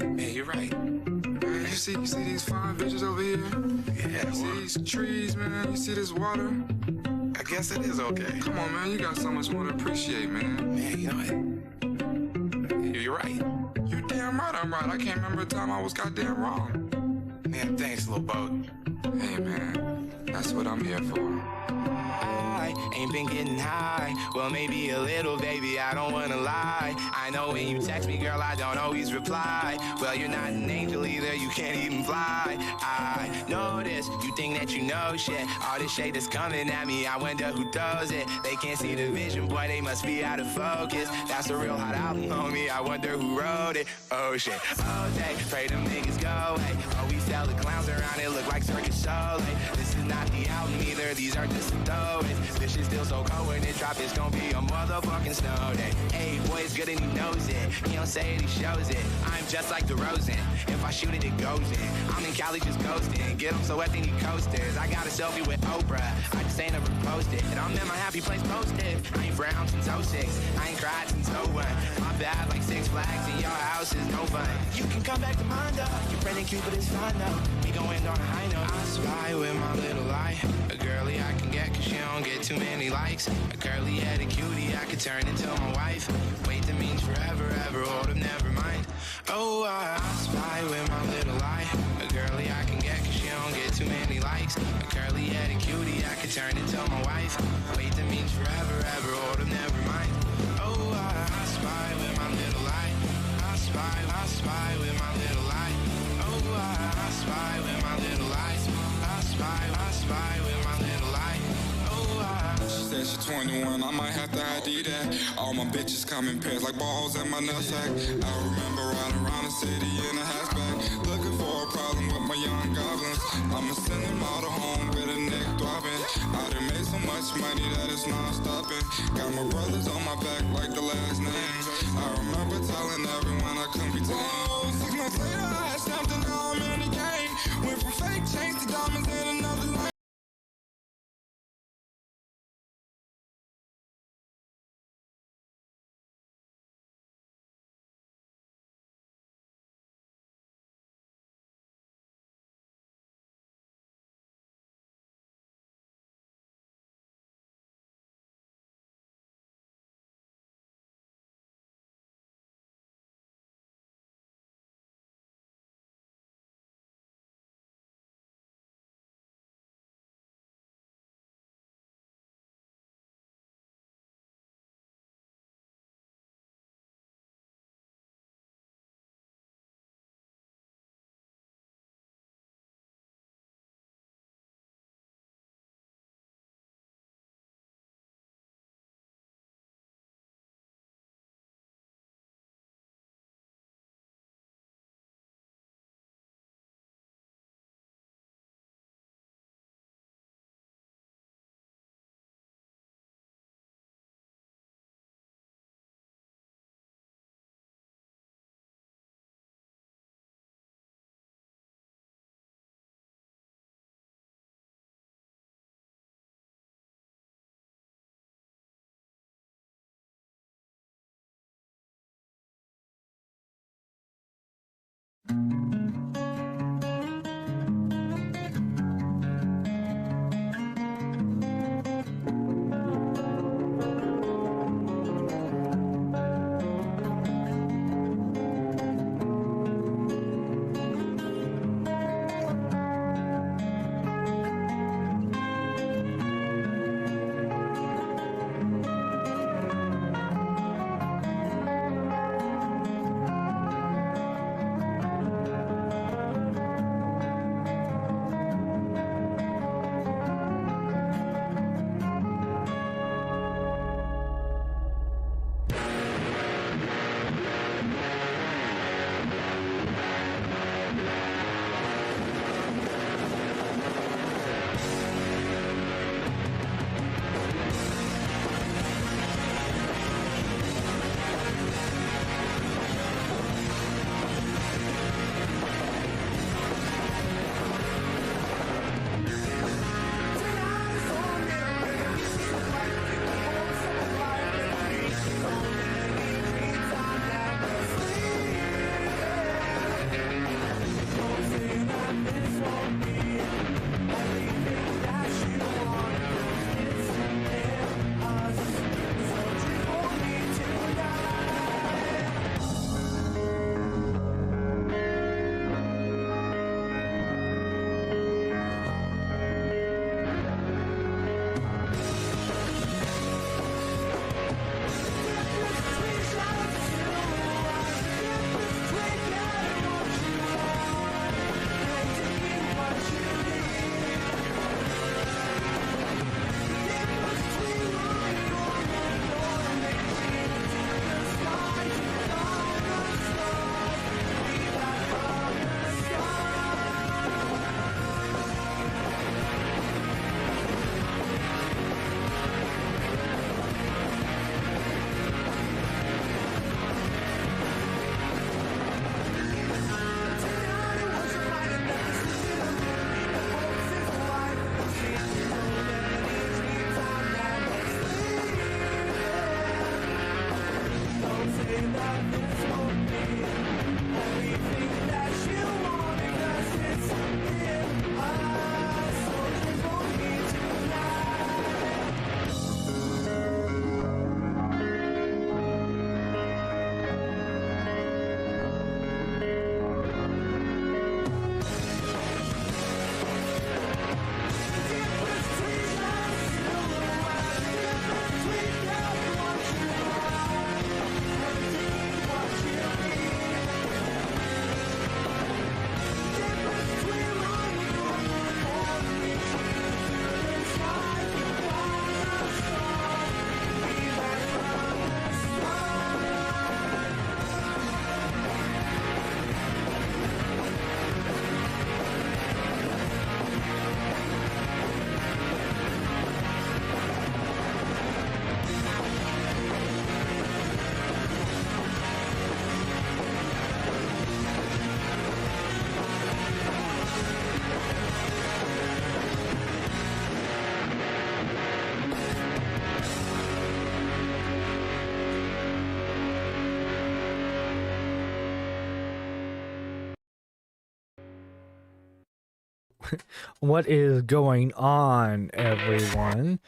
Yeah, you're right. Man, you see these fine bitches over here? Yeah. You see these trees, man? You see this water? I guess it is okay. Come on, man. You got so much more to appreciate, man. Man, you know what? You're right. You damn right I'm right. I can't remember a time I was goddamn wrong. Man, thanks, little boat. Hey, man. That's what I'm here for. I ain't been getting high. Well, maybe a little, baby, I don't wanna lie. I know when you text me, girl, I don't always reply. Well, you're not an angel either, you can't even fly. I know this, you think that you know shit. All this shade that's coming at me, I wonder who does it. They can't see the vision, boy, they must be out of focus. That's a real hot album, homie, I wonder who wrote it. Oh shit, oh day, pray them niggas go away. Oh, we sell the clowns around, it look like circus show. This is not the album either, these are just some throwaways. This shit's still so cold when it drop, it's gonna be a motherfucking snow day. Hey, boy, it's good and he knows it. He don't say it, he shows it. I'm just like DeRozan. If I shoot it, it goes in. I'm in Cali just coasting. Get him so wet, then he coasters. I got a selfie with Oprah. I just ain't never posted. And I'm in my happy place posted. I ain't frowned since 06. I ain't cried since 01. My bad like Six Flags in your house is no fun. You can come back to mine though. Your friend and Cupid is fine though. We gon' end on a high note. I spy with my little eye. A girly I can get cause she don't get too many likes. A curly headed cutie I could turn into my wife. Wait, that means forever, ever, hold up, never mind. Oh, I spy with my little eye. A girly I can get cause she don't get too many likes. A curly headed cutie I could turn into my wife. Wait, that means forever, ever, hold up, never mind. Oh, I spy with my little eye. I spy with my little eye. Oh, I spy with my little eye. I spy with my little eye. She said she's 21, I might have to ID that. All my bitches come in pairs like balls in my nutsack. I remember riding around the city in a hatchback, looking for a problem with my young goblins. I'ma send them all to home with a neck throbbing. I done made so much money that it's non-stopping. Got my brothers on my back like the last names. I remember telling everyone I couldn't be tamed. 6 months later I had snapped and now I'm in the game. Went from fake chains to diamonds in another lane. What is going on, everyone?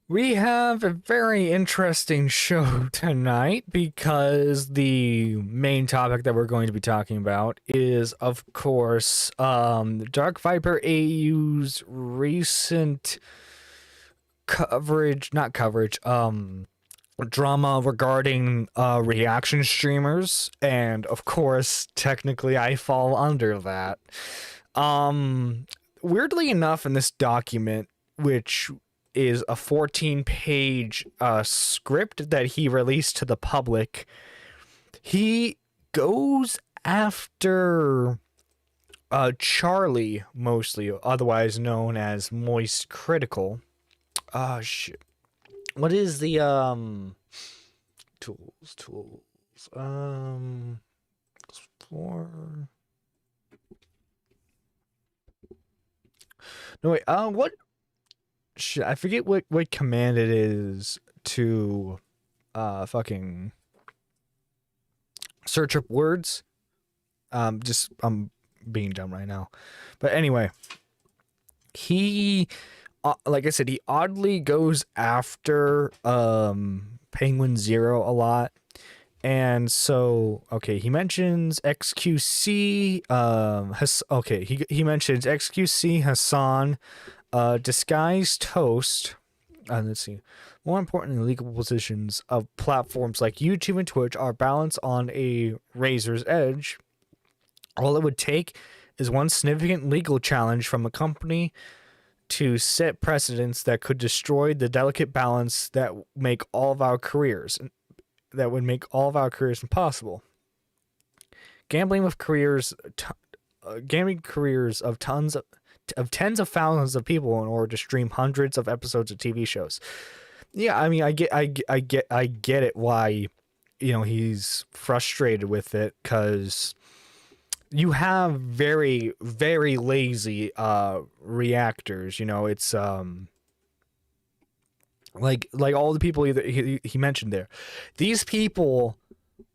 We have a very interesting show tonight because the main topic that we're going to be talking about is, of course, DarkViperAU's recent drama regarding reaction streamers, and of course, technically I fall under that. Weirdly enough, in this document, which is a 14-page script that he released to the public, he goes after Charlie, mostly, otherwise known as MoistCritical. Shit. What is the tools explore. No, wait, what shit, I forget what command it is to fucking search up words. I'm being dumb right now. But anyway, he like I said, he oddly goes after Penguin Zero a lot. And so, okay, he mentions XQC, he mentions XQC, Hassan, Disguised Toast, let's see, more importantly, legal positions of platforms like YouTube and Twitch are balanced on a razor's edge. All it would take is one significant legal challenge from a company to set precedents that could destroy the delicate balance that make all of our careers impossible. Gambling careers of tens of thousands of people in order to stream hundreds of episodes of TV shows. Yeah, I mean, I get it why, he's frustrated with it, because you have very, very lazy reactors. It's like all the people he mentioned there. These people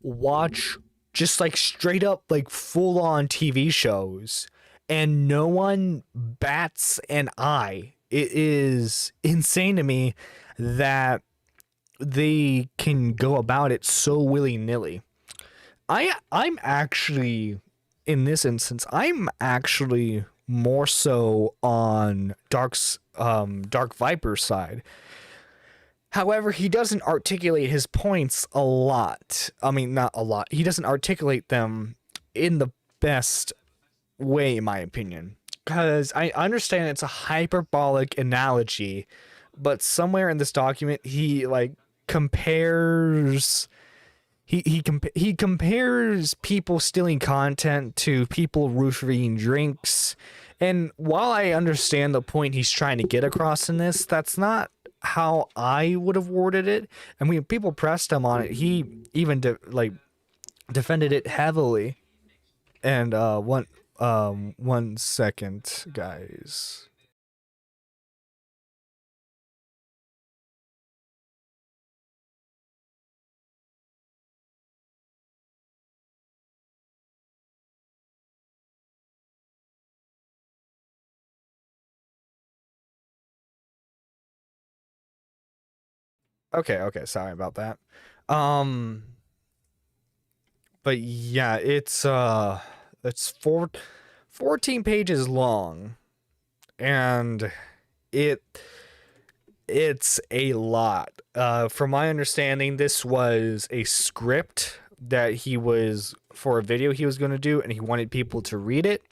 watch just like straight up like full on TV shows, and no one bats an eye. It is insane to me that they can go about it so willy-nilly. I'm actually, in this instance, I'm actually more so on Dark Viper's side. However, he doesn't articulate his points a lot. I mean, not a lot. He doesn't articulate them in the best way, in my opinion. Because I understand it's a hyperbolic analogy, but somewhere in this document, he compares. He compares people stealing content to people roofing drinks. And while I understand the point he's trying to get across in this, that's not how I would have worded it. I mean, people pressed him on it. He even defended it heavily. And one second, guys. Okay, sorry about that. But yeah, it's 14 pages long, and it's a lot. From my understanding, this was a script that he was for a video he was going to do, and he wanted people to read it.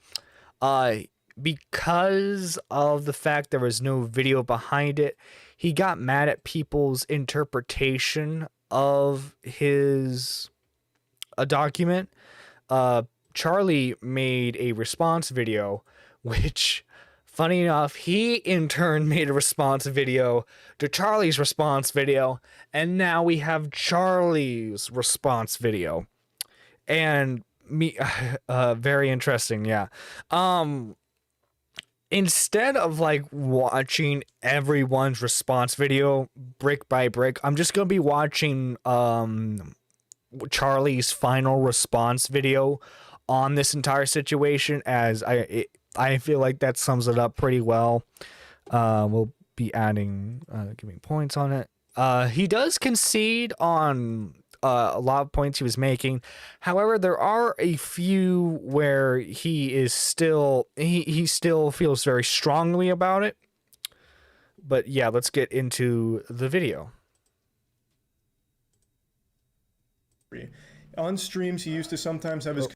Because of the fact there was no video behind it, he got mad at people's interpretation of his document. Charlie made a response video, which, funny enough, he in turn made a response video to Charlie's response video, and now we have Charlie's response video. And very interesting, yeah. Instead of watching everyone's response video brick by brick, I'm just gonna be watching Charlie's final response video on this entire situation, as I feel like that sums it up pretty well. We'll be adding, giving points on it. He does concede on a lot of points he was making. However, there are a few where he is still he still feels very strongly about it. But yeah, let's get into the video. On streams, he used to sometimes have his...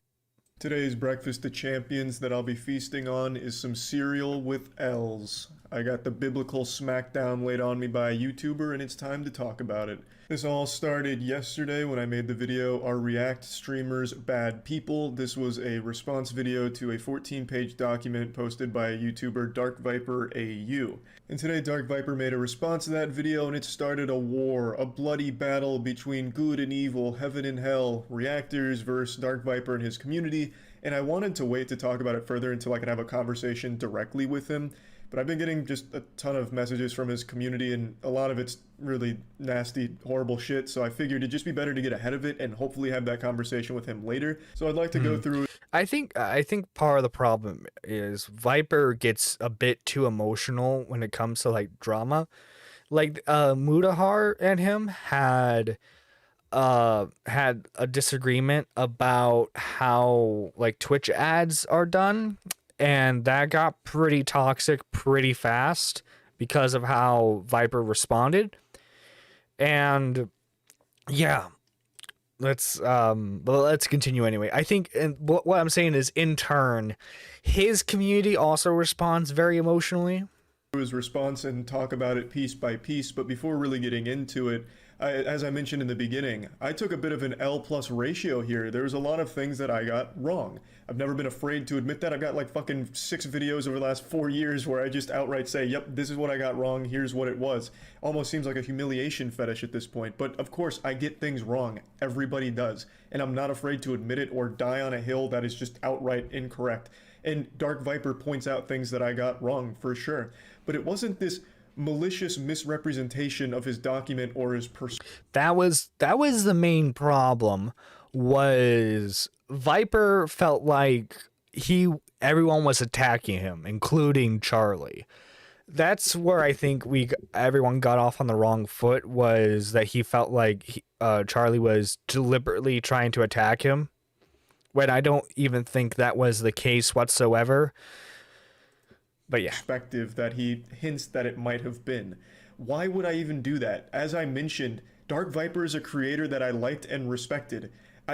Today's breakfast of champions that I'll be feasting on is some cereal with L's. I got the biblical smackdown laid on me by a YouTuber, and it's time to talk about it. This all started yesterday when I made the video, Are React Streamers Bad People? This was a response video to a 14-page document posted by a YouTuber, DarkViperAU. And today DarkViper made a response to that video, and it started a war, a bloody battle between good and evil, heaven and hell, reactors versus DarkViper and his community, and I wanted to wait to talk about it further until I could have a conversation directly with him. But I've been getting just a ton of messages from his community, and a lot of it's really nasty, horrible shit, so I figured it'd just be better to get ahead of it and hopefully have that conversation with him later. So I'd like to go through... I think part of the problem is Viper gets a bit too emotional when it comes to like drama. Like Mudahar and him had a disagreement about how like Twitch ads are done. And that got pretty toxic pretty fast because of how Viper responded. And yeah, let's continue anyway. I think, and what I'm saying is, in turn, his community also responds very emotionally. His response and talk about it piece by piece, but before really getting into it, as I mentioned in the beginning, I took a bit of an L+ ratio here. There was a lot of things that I got wrong. I've never been afraid to admit that. I've got like fucking 6 videos over the last 4 years where I just outright say, yep, this is what I got wrong, here's what it was. Almost seems like a humiliation fetish at this point, but of course I get things wrong. Everybody does. And I'm not afraid to admit it or die on a hill that is just outright incorrect. And Dark Viper points out things that I got wrong for sure. But it wasn't this malicious misrepresentation of his document or his person. That was the main problem. Was Viper felt like everyone was attacking him, including Charlie. That's where I think everyone got off on the wrong foot, was that he felt like Charlie was deliberately trying to attack him, when I don't even think that was the case whatsoever. But yeah. Perspective that he hints that it might have been. Why would I even do that? As I mentioned, Dark Viper is a creator that I liked and respected.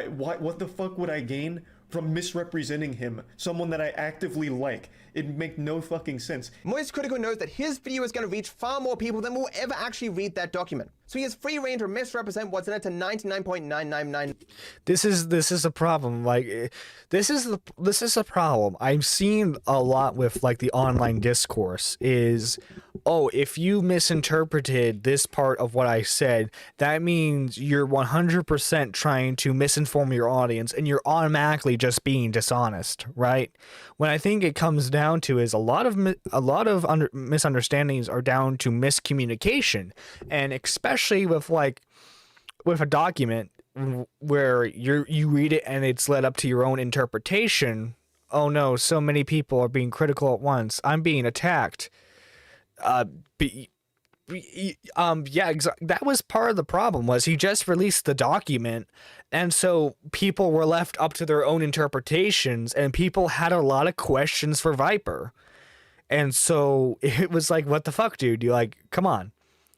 What the fuck would I gain from misrepresenting him? Someone that I actively like. It'd make no fucking sense. MoistCritical knows that his video is going to reach far more people than will ever actually read that document. So he has free reign to misrepresent what's in it to 99.999. This is a problem. Like, this is a problem I'm seeing a lot with like the online discourse is, oh, if you misinterpreted this part of what I said, that means you're 100% trying to misinform your audience and you're automatically just being dishonest, right? When I think it comes down to is a lot of misunderstandings are down to miscommunication, and especially with a document where you read it and it's led up to your own interpretation. Oh no, so many people are being critical at once. I'm being attacked. That was part of the problem. Was he just released the document, and so people were left up to their own interpretations, and people had a lot of questions for Viper, and so it was like, what the fuck, dude? You like, come on.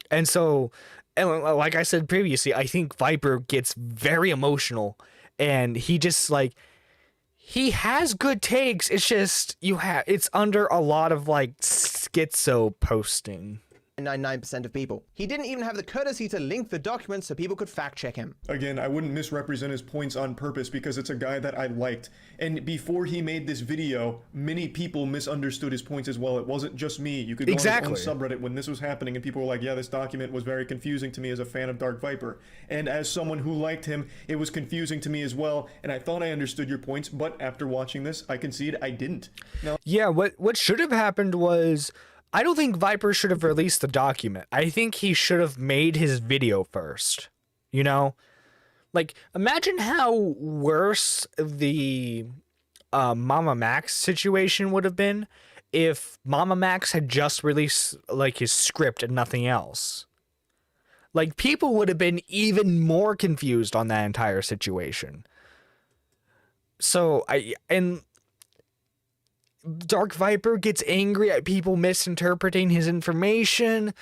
And so, and like I said previously, I think Viper gets very emotional, and he just like, he has good takes. It's just it's under a lot of like schizo posting. 99% of people. He didn't even have the courtesy to link the document so people could fact check him. Again, I wouldn't misrepresent his points on purpose because it's a guy that I liked. And before he made this video, many people misunderstood his points as well. It wasn't just me. You could go on his own subreddit when this was happening and people were like, yeah, this document was very confusing to me as a fan of Dark Viper. And as someone who liked him, it was confusing to me as well. And I thought I understood your points, but after watching this, I concede I didn't. Now, yeah, what should have happened was, I don't think Viper should have released the document. I think he should have made his video first. You know? Like, imagine how worse the Mama Max situation would have been if Mama Max had just released like his script and nothing else. Like, people would have been even more confused on that entire situation. So and Dark Viper gets angry at people misinterpreting his information.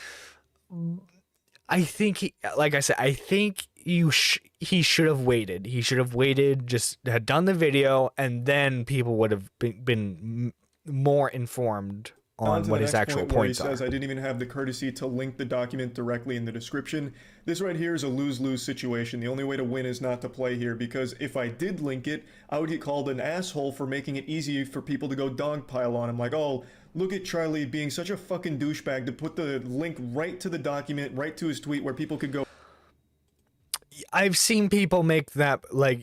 I think like I said, I think he should have waited. He should have waited, just had done the video, and then people would have been more informed on what his actual points are. He says, I didn't even have the courtesy to link the document directly in the description. This right here is a lose-lose situation. The only way to win is not to play here, because if I did link it, I would get called an asshole for making it easy for people to go dogpile on him. Like, oh, look at Charlie being such a fucking douchebag to put the link right to the document, right to his tweet, where people could go. I've seen people make that, like,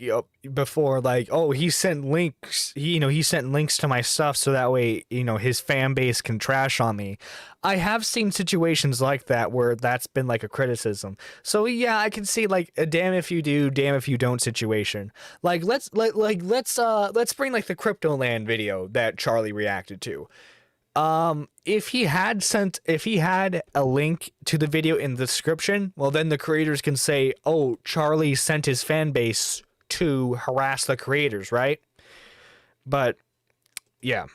before, like, oh, he sent links, he sent links to my stuff so that way, his fan base can trash on me. I have seen situations like that where that's been like a criticism. So yeah, I can see like a damn if you do, damn if you don't situation. Like, let's bring like the Cryptoland video that Charlie reacted to. If he had a link to the video in the description, well, then the creators can say, oh, Charlie sent his fan base to harass the creators, right? But yeah,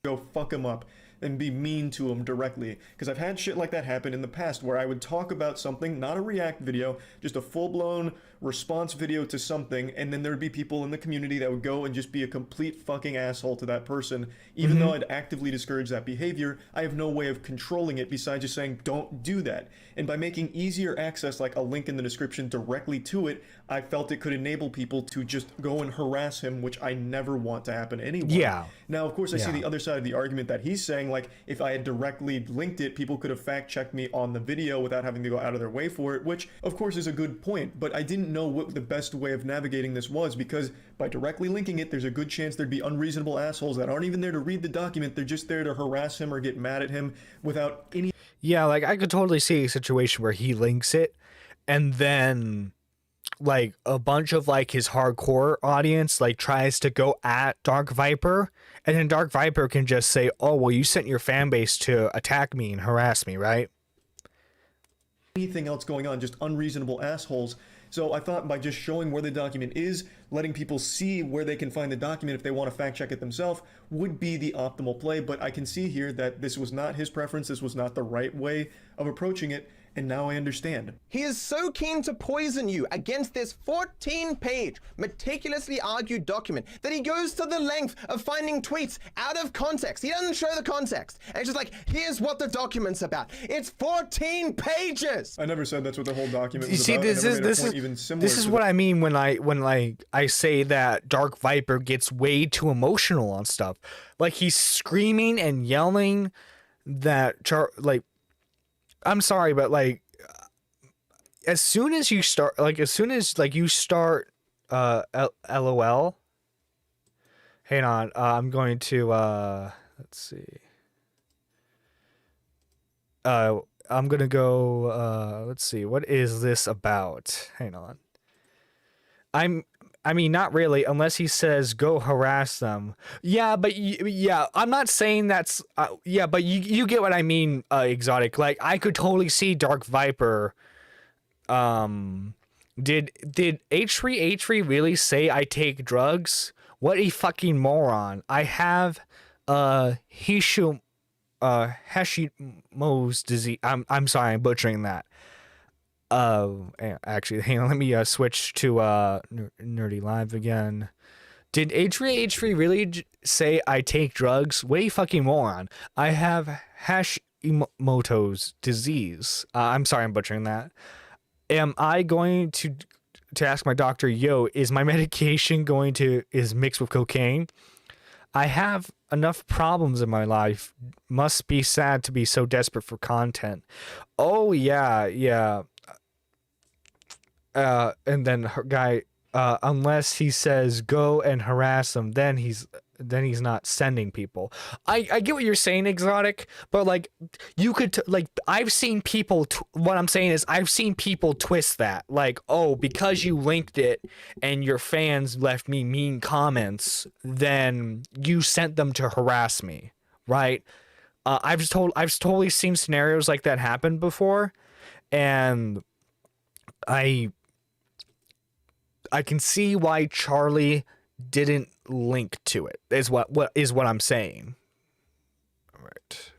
go fuck him up and be mean to him directly, because I've had shit like that happen in the past where I would talk about something, not a react video, just a full-blown response video to something, and then there would be people in the community that would go and just be a complete fucking asshole to that person. Even though I'd actively discourage that behavior, I have no way of controlling it besides just saying don't do that. And by making easier access, like a link in the description directly to it, I felt it could enable people to just go and harass him, which I never want to happen anyway. Yeah. Now, of course, I see the other side of the argument that he's saying, like, if I had directly linked it, people could have fact-checked me on the video without having to go out of their way for it, which, of course, is a good point, but I didn't know what the best way of navigating this was, because by directly linking it, there's a good chance there'd be unreasonable assholes that aren't even there to read the document, they're just there to harass him or get mad at him without any... Yeah, like, I could totally see a situation where he links it, and then, like, a bunch of, like, his hardcore audience, like, tries to go at Dark Viper, and then Dark Viper can just say, oh, well, you sent your fan base to attack me and harass me, right? Anything else going on, just unreasonable assholes. So I thought by just showing where the document is, letting people see where they can find the document if they want to fact check it themselves, would be the optimal play. But I can see here that this was not his preference, this was not the right way of approaching it, and now I understand. He is so keen to poison you against this 14-page, meticulously argued document that he goes to the length of finding tweets out of context. He doesn't show the context. And it's just like, here's what the document's about. It's 14 pages! I never said that's what the whole document was you see, about. This is what I mean when I say that Dark Viper gets way too emotional on stuff. Like, he's screaming and yelling that I'm sorry, but like, as soon as you start LOL, hang on, I'm going to, let's see. I'm going to go, let's see, what is this about? Hang on. I mean, not really, unless he says, go harass them. Yeah, but yeah, I'm not saying that's, yeah, but you get what I mean, Exotic. Like, I could totally see Dark Viper, did H3 really say I take drugs? What a fucking moron. I have, Hashimoto's disease. I'm sorry, I'm butchering that. Actually, hang on, let me switch to Nerdy Live again. Did H3 really say I take drugs? What a fucking moron. I have Hashimoto's disease. I'm sorry, I'm butchering that. Am I going to ask my doctor, yo, is my medication is mixed with cocaine? I have enough problems in my life. Must be sad to be so desperate for content. Oh yeah. And then her guy, unless he says go and harass him, then he's then he's not sending people. I get what you're saying, Exotic, but like you could like I've seen people what I'm saying is I've seen people twist that like, oh, because you linked it and your fans left me mean comments, then you sent them to harass me, right? I've totally seen scenarios like that happen before, and I can see why Charlie didn't link to it. Is what I'm saying. All right.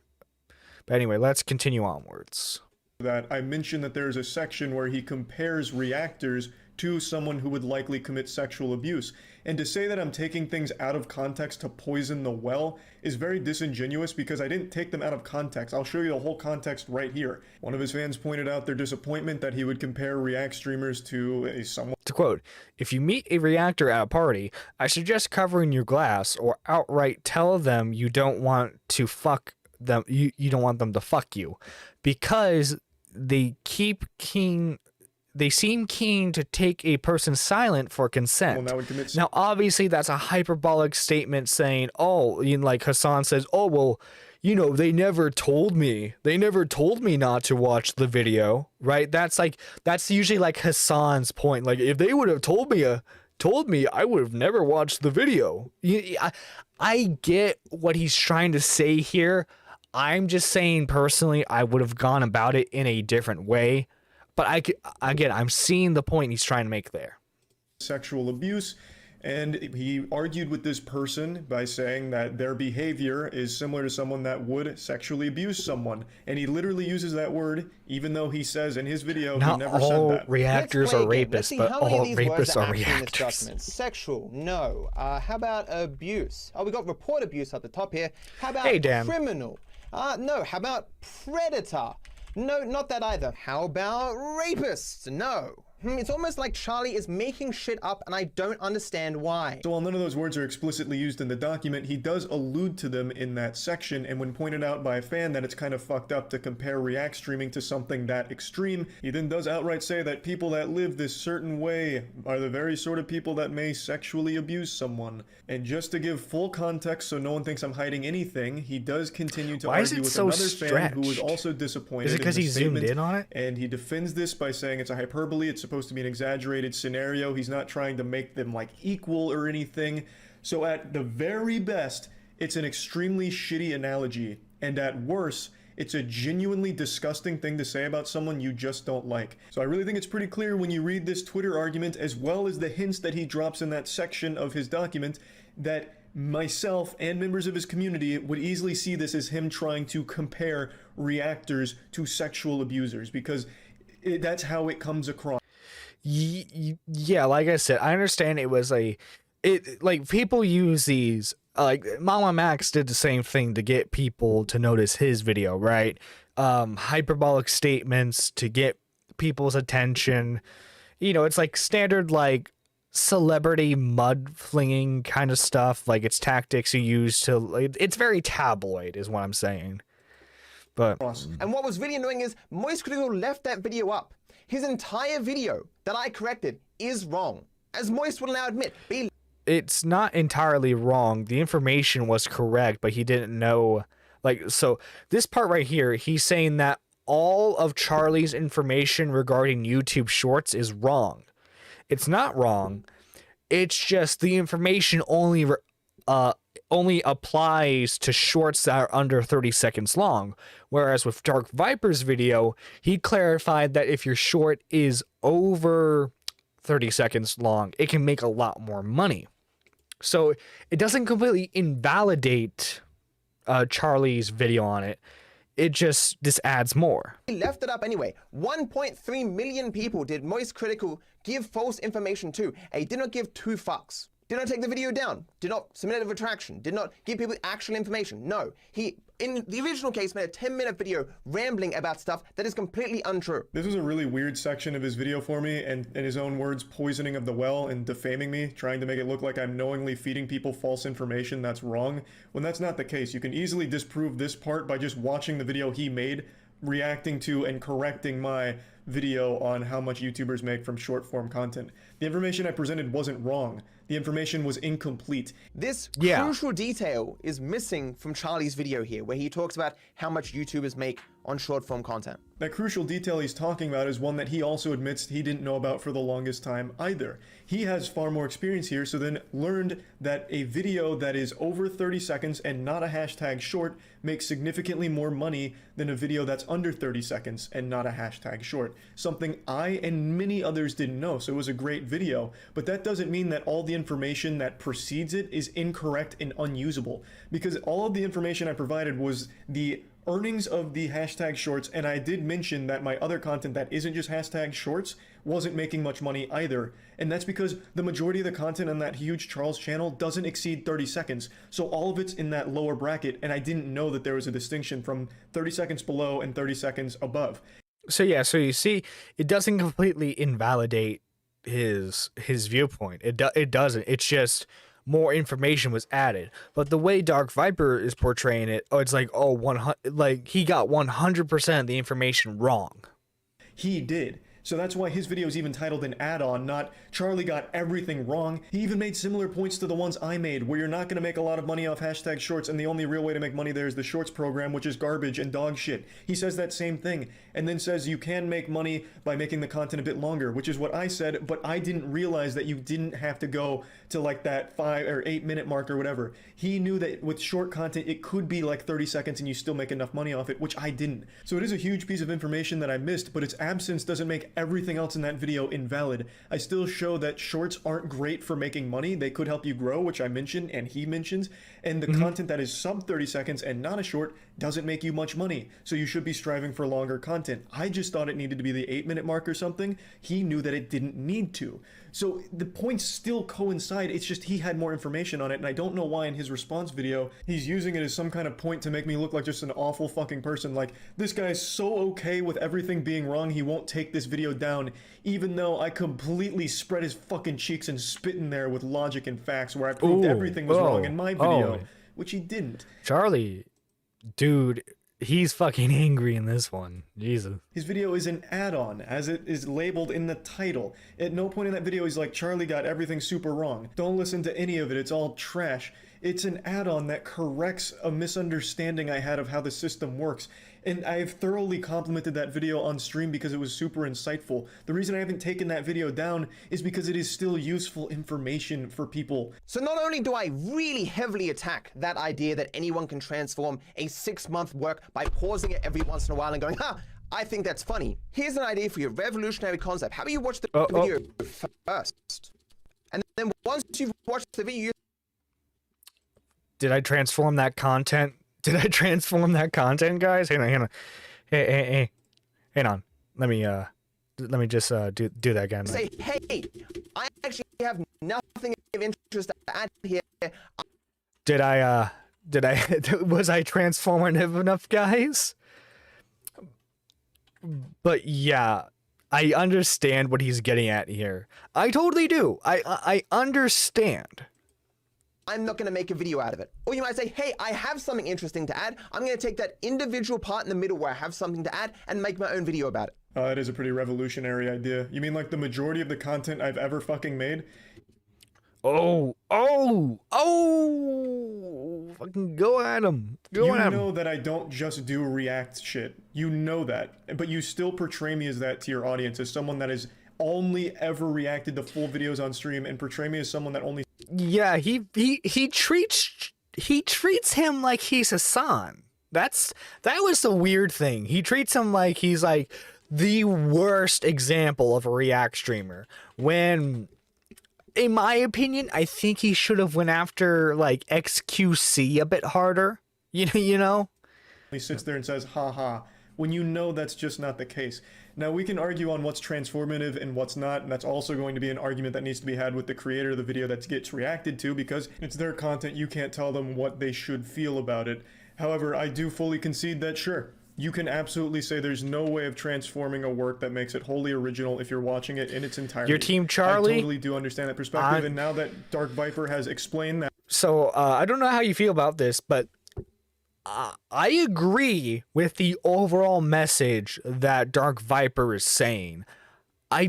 But anyway, let's continue onwards. That I mentioned that there's a section where he compares reactors to someone who would likely commit sexual abuse. And to say that I'm taking things out of context to poison the well is very disingenuous because I didn't take them out of context. I'll show you the whole context right here. One of his fans pointed out their disappointment that he would compare React streamers to someone. To quote, if you meet a reactor at a party, I suggest covering your glass or outright tell them you don't want to fuck them, you don't want them to fuck you, because they seem keen to take a person silent for consent. Now, obviously, that's a hyperbolic statement saying, oh, like Hassan says, oh, well, they never told me. They never told me not to watch the video, right? That's usually like Hassan's point. Like, if they would have told me, I would have never watched the video. I get what he's trying to say here. I'm just saying, personally, I would have gone about it in a different way. But I'm seeing the point he's trying to make there. Sexual abuse, and he argued with this person by saying that their behavior is similar to someone that would sexually abuse someone. And he literally uses that word, even though he says in his video he never said that. Not all reactors are rapists, but all rapists are reactors. Sexual, no. How about abuse? Oh, we got report abuse at the top here. How about criminal? No. How about predator? No, not that either. How about rapists? No. It's almost like Charlie is making shit up and I don't understand why. So while none of those words are explicitly used in the document, he does allude to them in that section, and when pointed out by a fan that it's kind of fucked up to compare React streaming to something that extreme, he then does outright say that people that live this certain way are the very sort of people that may sexually abuse someone. And just to give full context so no one thinks I'm hiding anything, he does continue to argue with another fan who was also disappointed. Is it because he zoomed in on it? And he defends this by saying it's a hyperbole, it's supposed to be an exaggerated scenario. He's not trying to make them like equal or anything. So at the very best, it's an extremely shitty analogy, and at worst, it's a genuinely disgusting thing to say about someone you just don't like. So I really think it's pretty clear when you read this Twitter argument, as well as the hints that he drops in that section of his document, that myself and members of his community would easily see this as him trying to compare reactors to sexual abusers, because that's how it comes across. Yeah, like I said, I understand it was like people use these, like Mama Max did the same thing to get people to notice his video, right? Hyperbolic statements to get people's attention. It's like standard like celebrity mud flinging kind of stuff. Like it's tactics you use to, it's very tabloid is what I'm saying. But and what was really annoying is MoistCritical left that video up. His entire video that I corrected is wrong, as Moist will now admit. It's not entirely wrong. The information was correct, but he didn't know. Like, so this part right here, he's saying that all of Charlie's information regarding YouTube Shorts is wrong. It's not wrong. It's just the information only applies to shorts that are under 30 seconds long. Whereas with Dark Viper's video, he clarified that if your short is over 30 seconds long, it can make a lot more money. So it doesn't completely invalidate Charlie's video on it. It just adds more. He left it up anyway. 1.3 million people did MoistCritical give false information to, and he did not give two fucks. Did not take the video down, did not submit a retraction, did not give people actual information. No, he, in the original case, made a 10-minute video rambling about stuff that is completely untrue. This was a really weird section of his video for me, and in his own words, poisoning of the well and defaming me, trying to make it look like I'm knowingly feeding people false information that's wrong, when that's not the case. You can easily disprove this part by just watching the video he made, reacting to and correcting my video on how much YouTubers make from short form content. The information I presented wasn't wrong. The information was incomplete. This crucial detail is missing from Charlie's video here, where he talks about how much YouTubers make on short form content. That crucial detail he's talking about is one that he also admits he didn't know about for the longest time either. He has far more experience here, so then learned that a video that is over 30 seconds and not a hashtag short makes significantly more money than a video that's under 30 seconds and not a hashtag short. Something I and many others didn't know, so it was a great video, but that doesn't mean that all the information that precedes it is incorrect and unusable, because all of the information I provided was the earnings of the hashtag shorts, and I did mention that my other content that isn't just hashtag shorts wasn't making much money either, and that's because the majority of the content on that huge Charles channel doesn't exceed 30 seconds, so all of it's in that lower bracket, and I didn't know that there was a distinction from 30 seconds below and 30 seconds above. So yeah, so you see, it doesn't completely invalidate his viewpoint. It doesn't. It's just more information was added. But the way Dark Viper is portraying it, it's like, oh, like he got 100% of the information wrong. He did. So that's why his video is even titled an add-on, not Charlie got everything wrong. He even made similar points to the ones I made, where you're not going to make a lot of money off hashtag shorts, and the only real way to make money there is the shorts program, which is garbage and dog shit. He says that same thing, and then says you can make money by making the content a bit longer, which is what I said, but I didn't realize that you didn't have to go to like that 5 or 8 minute mark or whatever. He knew that with short content, it could be like 30 seconds and you still make enough money off it, which I didn't. So it is a huge piece of information that I missed, but its absence doesn't make everything else in that video invalid. I still show that shorts aren't great for making money. They could help you grow, which I mentioned and he mentions, and the content that is sub 30 seconds and not a short doesn't make you much money, so you should be striving for longer content. I just thought it needed to be the 8 minute mark or something. He knew that it didn't need to. So the points still coincide, it's just he had more information on it, and I don't know why in his response video he's using it as some kind of point to make me look like just an awful fucking person. Like, this guy's so okay with everything being wrong, he won't take this video down, even though I completely spread his fucking cheeks and spit in there with logic and facts where I proved everything was wrong in my video, which he didn't. Charlie, dude, he's fucking angry in this one. Jesus. His video is an add-on, as it is labeled in the title. At no point in that video he's like, Charlie got everything super wrong. Don't listen to any of it, it's all trash. It's an add-on that corrects a misunderstanding I had of how the system works. And I've thoroughly complimented that video on stream because it was super insightful. The reason I haven't taken that video down is because it is still useful information for people. So not only do I really heavily attack that idea that anyone can transform a 6-month work by pausing it every once in a while and going, I think that's funny. Here's an idea for you, revolutionary concept. How about you watch the video first? And then once you've watched the video, Did I transform that content? Did I transform that content, guys? Hang on. Hey. Hang on. Let me just do that again. Say, hey, I actually have nothing of interest to add here. Was I transformative enough, guys? But yeah, I understand what he's getting at here. I totally do. I understand. I'm not going to make a video out of it. Or you might say, hey, I have something interesting to add. I'm going to take that individual part in the middle where I have something to add and make my own video about it. That is a pretty revolutionary idea. You mean like the majority of the content I've ever fucking made? Oh, fucking go at him. You know that I don't just do react shit. You know that. But you still portray me as that to your audience, as someone that has only ever reacted to full videos on stream, and portray me as someone that only... Yeah, he treats him like he's a son. That was the weird thing. He treats him like he's like the worst example of a react streamer, when in my opinion I think he should have went after like XQC a bit harder. You know? He sits there and says haha, when you know that's just not the case. Now, we can argue on what's transformative and what's not, and that's also going to be an argument that needs to be had with the creator of the video that gets reacted to, because it's their content. You can't tell them what they should feel about it. However, I do fully concede that, sure, you can absolutely say there's no way of transforming a work that makes it wholly original if you're watching it in its entirety. Your team, Charlie? I totally do understand that perspective, and now that Dark Viper has explained that... So, I don't know how you feel about this, but I agree with the overall message that Dark Viper is saying. I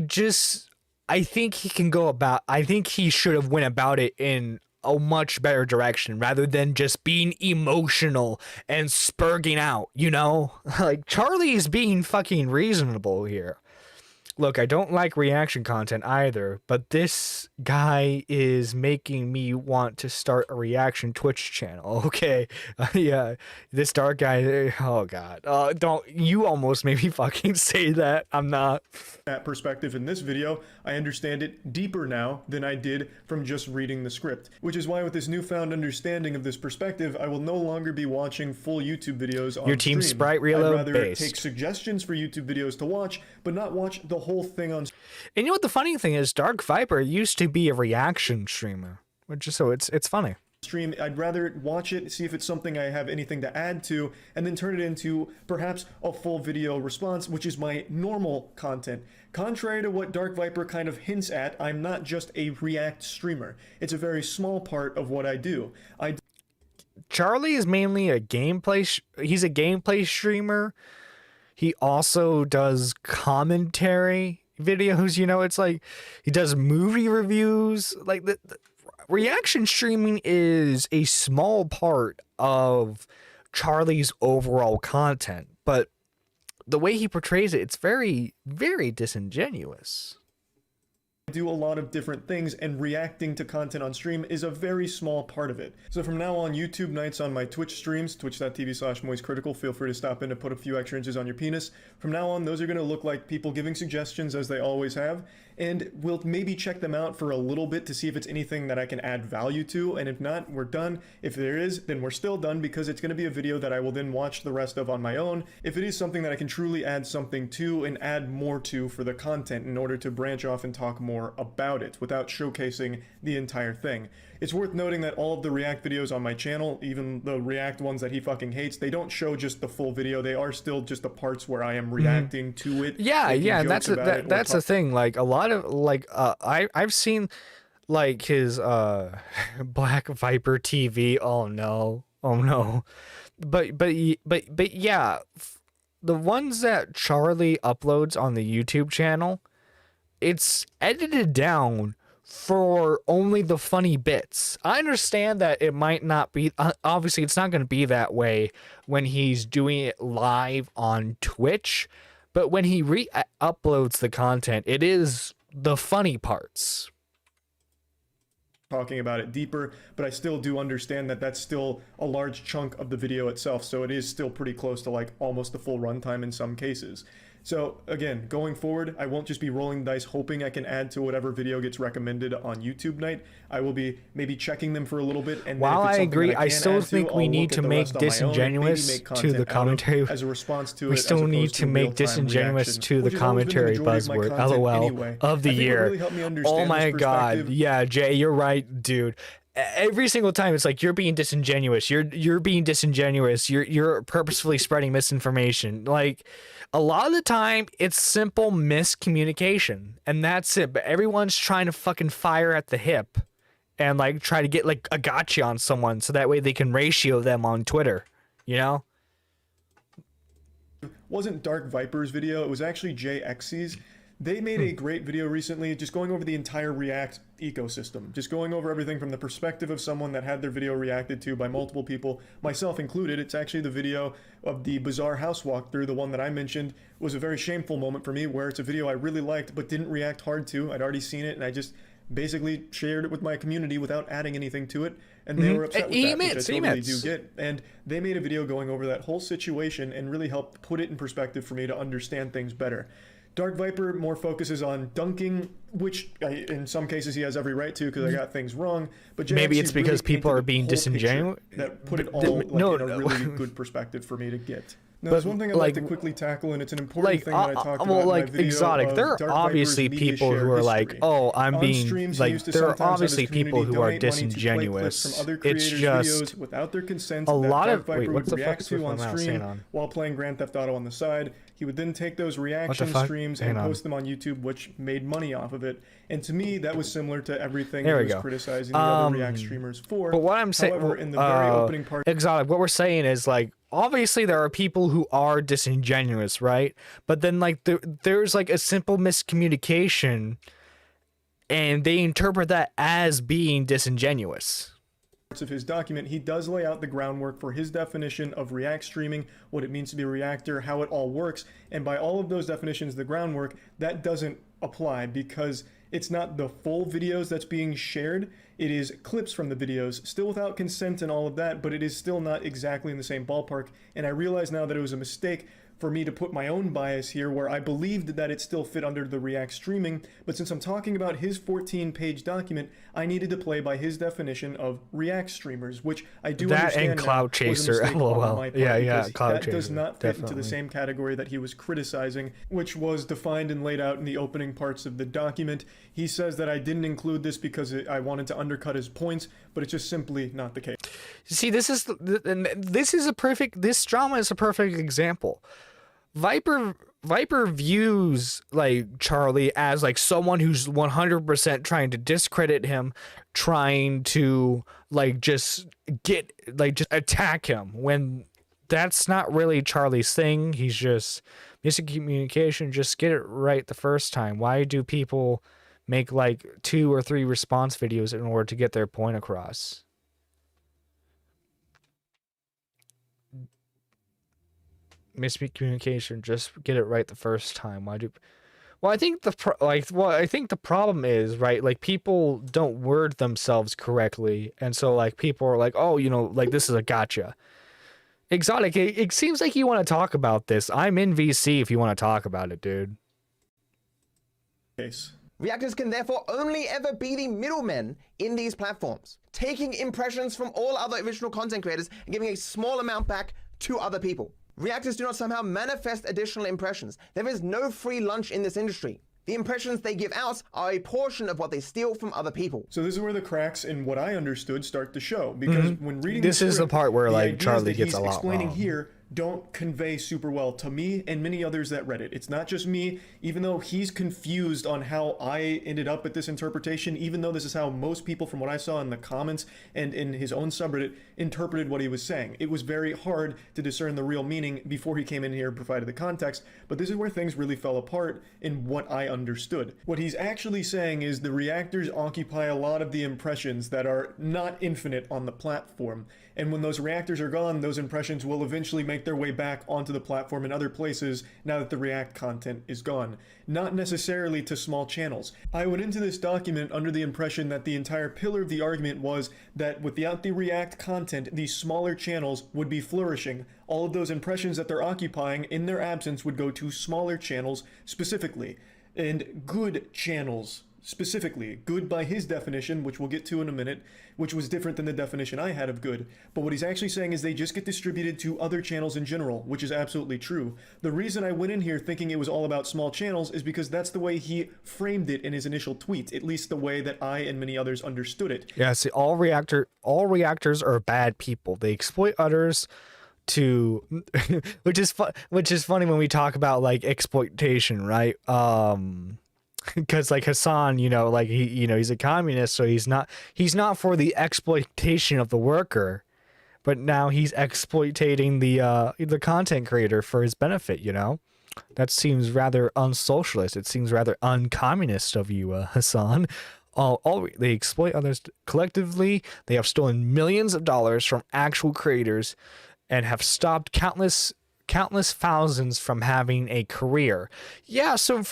think he can go about, I think he should have went about it in a much better direction rather than just being emotional and spurging out, you know? Like, Charlie is being fucking reasonable here. Look, I don't like reaction content either, but this guy is making me want to start a reaction Twitch channel. Okay, yeah, this dark guy. Oh God, don't you almost made me fucking say that. I'm not. That perspective in this video, I understand it deeper now than I did from just reading the script, which is why with this newfound understanding of this perspective, I will no longer be watching full YouTube videos on Your Team stream. Sprite I'd reload rather based. take suggestions for YouTube videos to watch, but not watch the whole thing on. And you know what the funny thing is? Dark Viper used to be a reaction streamer, which is so it's funny. Stream, I'd rather watch it, see if it's something I have anything to add to, and then turn it into perhaps a full video response, which is my normal content. Contrary to what Dark Viper kind of hints at, I'm not just a react streamer. It's a very small part of what I do. Charlie is mainly a gameplay. He's a gameplay streamer. He also does commentary videos. You know, it's like he does movie reviews. Like the reaction streaming is a small part of Charlie's overall content, but the way he portrays it, it's very, very disingenuous. Do a lot of different things, and reacting to content on stream is a very small part of it. So from now on, YouTube nights on my Twitch streams, twitch.tv/MoistCritical, feel free to stop in and put a few extra inches on your penis. From now on, those are going to look like people giving suggestions as they always have, and we'll maybe check them out for a little bit to see if it's anything that I can add value to, and if not, we're done. If there is, then we're still done, because it's going to be a video that I will then watch the rest of on my own. If it is something that I can truly add something to and add more to for the content in order to branch off and talk more about it without showcasing the entire thing. It's worth noting that all of the React videos on my channel, even the React ones that he fucking hates, they don't show just the full video. They are still just the parts where I am reacting to it. Yeah, and that's the thing. Like a lot of I've seen like his Black Viper TV. Oh no, but yeah, the ones that Charlie uploads on the YouTube channel, it's edited down for only the funny bits. I understand that it might not be, obviously it's not going to be that way when he's doing it live on Twitch, but when he uploads the content, it is the funny parts. Talking about it deeper, but I still do understand that that's still a large chunk of the video itself, so it is still pretty close to like almost the full runtime in some cases. So again, going forward, I won't just be rolling the dice hoping I can add to whatever video gets recommended on YouTube night. I will be maybe checking them for a little bit, and while I agree, I still think we need to make disingenuous to the commentary. As a response to we still need to make disingenuous to the commentary buzzword. LOL of the year. Oh my god, yeah, Jay, you're right, dude. Every single time it's like you're being disingenuous. You're being disingenuous. You're purposefully spreading misinformation. Like a lot of the time it's simple miscommunication and that's it. But everyone's trying to fucking fire at the hip and like try to get like a gotcha on someone so that way they can ratio them on Twitter, you know? Wasn't Dark Viper's video, it was actually JXC's. They made a great video recently just going over the entire React ecosystem, just going over everything from the perspective of someone that had their video reacted to by multiple people, myself included. It's actually the video of the Bizarre House walkthrough, the one that I mentioned, was a very shameful moment for me where it's a video I really liked but didn't react hard to. I'd already seen it and I just basically shared it with my community without adding anything to it, and they were upset with that, which I totally do get. And they made a video going over that whole situation and really helped put it in perspective for me to understand things better. Dark Viper more focuses on dunking, which in some cases he has every right to because I got things wrong. But maybe it's because people are being disingenuous. That put it all in a really good perspective for me to get. Now, there's one thing I'd like to quickly tackle, and it's an important thing that I talked about in my video. Exotic. There are obviously people who are like, oh, I'm being like. There are obviously people who are disingenuous. It's just without their consent. A lot of wait, what the fuck is on stream while playing Grand Theft Auto on the side. He would then take those reaction streams and post them on YouTube, which made money off of it. And to me, that was similar to everything he was criticizing the other React streamers for. But what I'm saying, however, in the very opening part, Exotic, what we're saying is, like, obviously there are people who are disingenuous, right? But then, like, there's like a simple miscommunication, and they interpret that as being disingenuous. Of his document, he does lay out the groundwork for his definition of React streaming, what it means to be a reactor, how it all works, and by all of those definitions, the groundwork, that doesn't apply because it's not the full videos that's being shared, it is clips from the videos, still without consent and all of that, but it is still not exactly in the same ballpark, and I realize now that it was a mistake for me to put my own bias here where I believed that it still fit under the React streaming, but since I'm talking about his 14-page document, I needed to play by his definition of React streamers, which I do understand and Cloud Chaser, LOL. Yeah, Cloud Chaser. That does not fit into the same category that he was criticizing, which was defined and laid out in the opening parts of the document. He says that I didn't include this because I wanted to undercut his points, but it's just simply not the case. See, this drama is a perfect example. Viper views like Charlie as like someone who's 100% trying to discredit him, trying to like just attack him, when that's not really Charlie's thing. He's just miscommunication. Just get it right the first time. Why do people make like 2 or 3 response videos in order to get their point across? Miscommunication, just get it right the first time. Why do? Well, I think the problem is, right, like people don't word themselves correctly, and so like people are like, oh, you know, like this is a gotcha. Exotic, it seems like you want to talk about this. I'm in VC if you want to talk about it, dude. Case. Reactors can therefore only ever be the middlemen in these platforms, taking impressions from all other original content creators and giving a small amount back to other people. Reactors do not somehow manifest additional impressions. There is no free lunch in this industry. The impressions they give out are a portion of what they steal from other people. So this is where the cracks in what I understood start to show, because when reading this is the part where like Charlie gets a lot explaining wrong. Here don't convey super well to me and many others that read it. It's not just me, even though he's confused on how I ended up at this interpretation, even though this is how most people from what I saw in the comments and in his own subreddit interpreted what he was saying. It was very hard to discern the real meaning before he came in here and provided the context, but this is where things really fell apart in what I understood. What he's actually saying is the reactors occupy a lot of the impressions that are not infinite on the platform, and when those reactors are gone, those impressions will eventually make their way back onto the platform in other places now that the React content is gone. Not necessarily to small channels. I went into this document under the impression that the entire pillar of the argument was that without the React content, these smaller channels would be flourishing. All of those impressions that they're occupying in their absence would go to smaller channels specifically, and good channels specifically. Good by his definition, which we'll get to in a minute, which was different than the definition I had of good. But what he's actually saying is they just get distributed to other channels in general, which is absolutely true. The reason I went in here thinking it was all about small channels is because that's the way he framed it in his initial tweet, at least the way that I and many others understood it. Yeah, see, all reactors are bad people. They exploit others to which is funny when we talk about like exploitation, right? Because like Hassan, you know, like he's a communist, so he's not for the exploitation of the worker, but now he's exploiting the content creator for his benefit. You know, that seems rather unsocialist. It seems rather uncommunist of you, Hassan. They exploit others collectively. They have stolen millions of dollars from actual creators and have stopped countless thousands from having a career. Yeah, so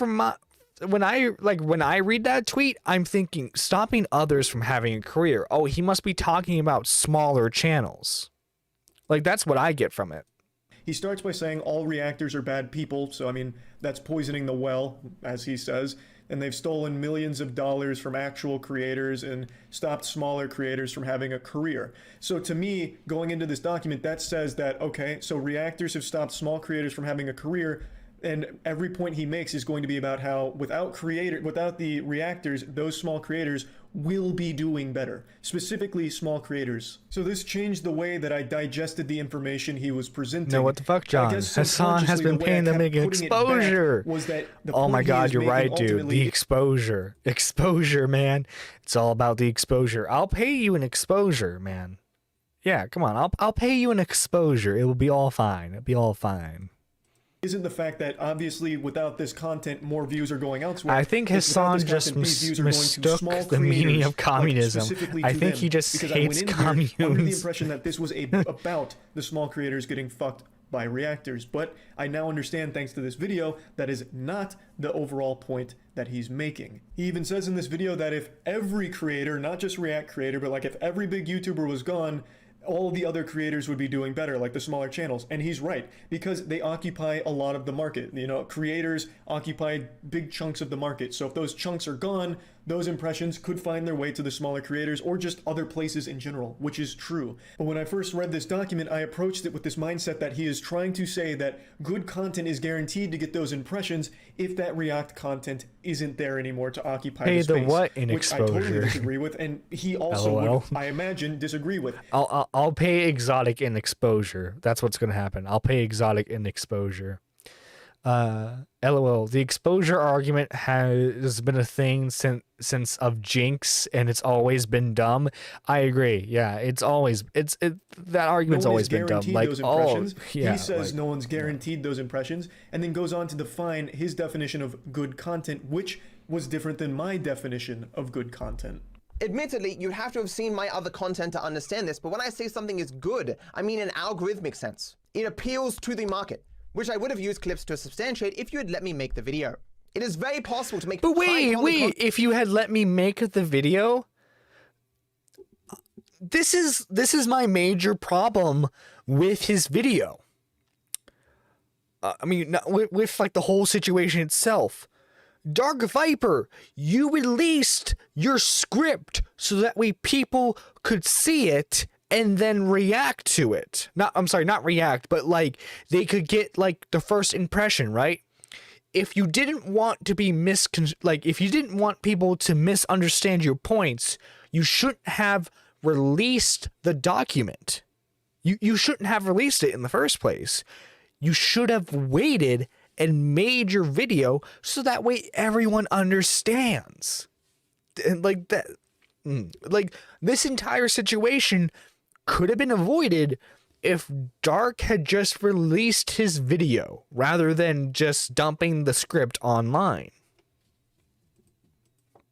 when I read that tweet, I'm thinking stopping others from having a career. Oh, he must be talking about smaller channels. Like that's what I get from it. He starts by saying all reactors are bad people, so I mean that's poisoning the well, as he says, and they've stolen millions of dollars from actual creators and stopped smaller creators from having a career. So to me, going into this document, that says that, okay, so reactors have stopped small creators from having a career, and every point he makes is going to be about how without the reactors, those small creators will be doing better, specifically small creators. So this changed the way that I digested the information he was presenting. No, what the fuck, John? Hassan has been paying them big exposure. Was that the oh my point he god, is you're making right, dude. ultimately- The exposure. Exposure, man. It's all about the exposure. I'll pay you an exposure, man. Yeah, come on. I'll pay you an exposure. It will be all fine. It'll be all fine. Isn't the fact that obviously without this content more views are going elsewhere. I think It's without Hassan this just content, these views are going to mistook small the meaning creators, of communism. specifically I to think them, he just because hates I went in here under the communes. impression that this was about the small creators getting fucked by reactors, but I now understand thanks to this video that is not the overall point that he's making. He even says in this video that if every creator, not just React creator, but like if every big YouTuber was gone, all the other creators would be doing better, like the smaller channels. And he's right, because they occupy a lot of the market. You know, creators occupy big chunks of the market. So if those chunks are gone, those impressions could find their way to the smaller creators or just other places in general, which is true. But when I first read this document, I approached it with this mindset that he is trying to say that good content is guaranteed to get those impressions if that React content isn't there anymore to occupy the space. The what in which exposure? I totally disagree with, and he also LOL. would, I imagine, disagree with. I'll pay exotic in exposure. That's what's gonna happen. I'll pay exotic in exposure. LOL. The exposure argument has been a thing since of Jinx, and it's always been dumb. I agree. Yeah, that argument's always been dumb. Like, he says no one's guaranteed those impressions, and then goes on to define his definition of good content, which was different than my definition of good content. Admittedly, you'd have to have seen my other content to understand this, but when I say something is good, I mean in algorithmic sense. It appeals to the market, which I would have used clips to substantiate if you had let me make the video. It is very possible to make. But wait, if you had let me make the video, this is my major problem with his video. I mean, with like the whole situation itself. Dark Viper, you released your script so that way people could see it and then react to it. Not react, but like they could get like the first impression, right? If you didn't want to be if you didn't want people to misunderstand your points, you shouldn't have released the document. You shouldn't have released it in the first place. You should have waited and made your video so that way everyone understands. And like that, like this entire situation could have been avoided if Dark had just released his video rather than just dumping the script online.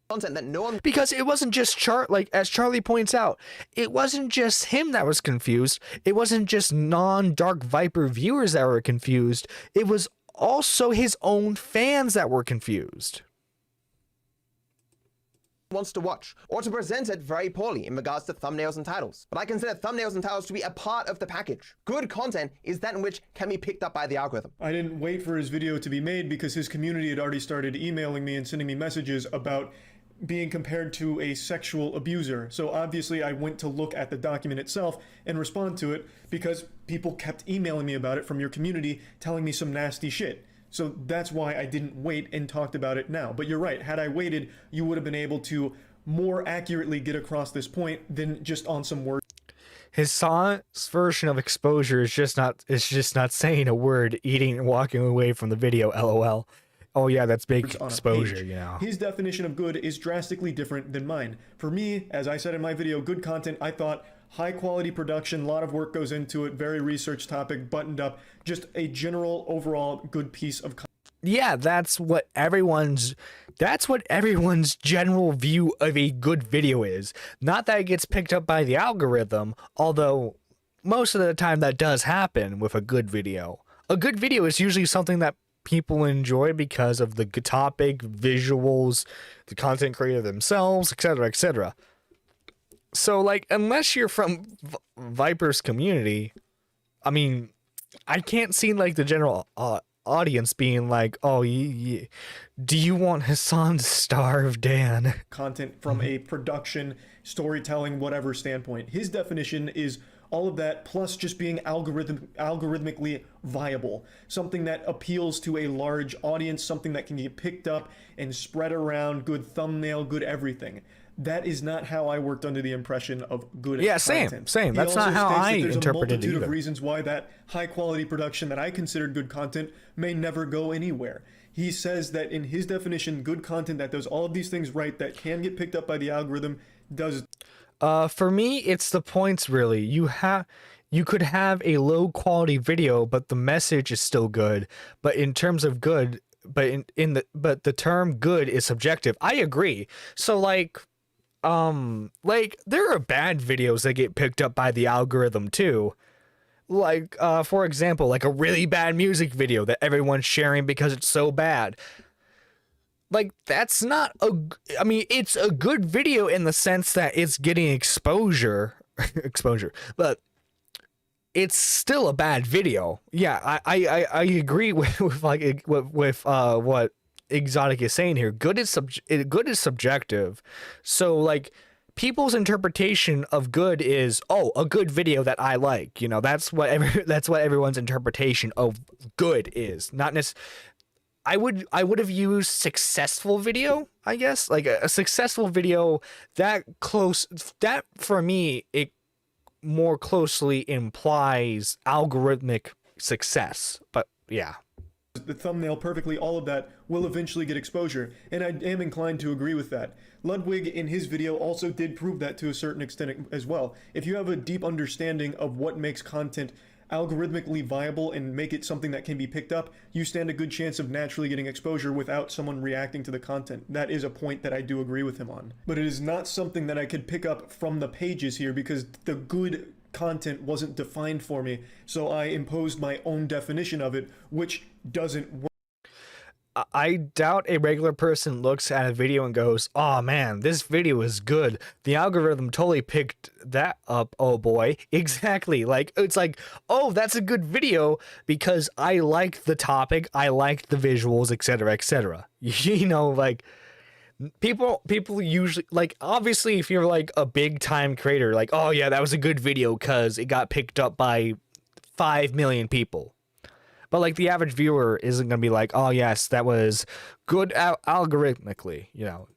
Content that no one, because it wasn't just as Charlie points out, it wasn't just him that was confused. It wasn't just non-Dark Viper viewers that were confused. It was also his own fans that were confused. Wants to watch or to present it very poorly in regards to thumbnails and titles. But I consider thumbnails and titles to be a part of the package. Good content is that in which can be picked up by the algorithm. I didn't wait for his video to be made because his community had already started emailing me and sending me messages about being compared to a sexual abuser. So obviously I went to look at the document itself and respond to it because people kept emailing me about it from your community, telling me some nasty shit. So that's why I didn't wait and talked about it now. But you're right, had I waited, you would have been able to more accurately get across this point than just on some words. Hassan's version of exposure is just not saying a word, eating and walking away from the video, LOL. Oh yeah, that's big exposure, you know. His definition of good is drastically different than mine. For me, as I said in my video, good content, I thought high quality production, a lot of work goes into it, very research topic, buttoned up, just a general overall good piece of content. Yeah, that's what everyone's general view of a good video is. Not that it gets picked up by the algorithm, although most of the time that does happen with a good video. A good video is usually something that people enjoy because of the topic, visuals, the content creator themselves, etc., etc. So, like, unless you're from Viper's community, I mean, I can't see, like, the general audience being like, oh, do you want Hassan to starve, Dan? Content from a production, storytelling, whatever standpoint. His definition is all of that, plus just being algorithmically viable. Something that appeals to a large audience, something that can get picked up and spread around, good thumbnail, good everything. That is not how I worked under the impression of good Yeah, content. same. He That's not also how states I that there's interpreted a multitude either. of reasons why that high quality production that I considered good content may never go anywhere. He says that in his definition, good content that does all of these things right, that can get picked up by the algorithm, does. For me, it's the points really. You could have a low quality video, but the message is still good. But in terms of good, but the term good is subjective. I agree. So like there are bad videos that get picked up by the algorithm too. Like for example, like a really bad music video that everyone's sharing because it's so bad. Like that's not I mean, it's a good video in the sense that it's getting exposure, but it's still a bad video. Yeah, I agree with what Exotic is saying here. Good is subjective. So like people's interpretation of good is, oh, a good video that I like. You know, that's what everyone's interpretation of good is. Not necessarily. I would have used successful video, I guess, like a successful video that for me, it more closely implies algorithmic success. But yeah. The thumbnail perfectly, all of that will eventually get exposure, and I am inclined to agree with that. Ludwig in his video also did prove that to a certain extent as well. If you have a deep understanding of what makes content algorithmically viable and make it something that can be picked up, you stand a good chance of naturally getting exposure without someone reacting to the content. That is a point that I do agree with him on. But it is not something that I could pick up from the pages here because the good content wasn't defined for me, so I imposed my own definition of it, which doesn't work. I doubt a regular person looks at a video and goes, oh man, this video is good. The algorithm totally picked that up. Oh boy. Exactly. Like, it's like, oh, that's a good video because I liked the topic, I liked the visuals, etc., etc. You know, like people usually, like, obviously if you're like a big time creator, like, oh yeah, that was a good video because it got picked up by 5 million people. But like the average viewer isn't going to be like, oh yes, that was good algorithmically, you know.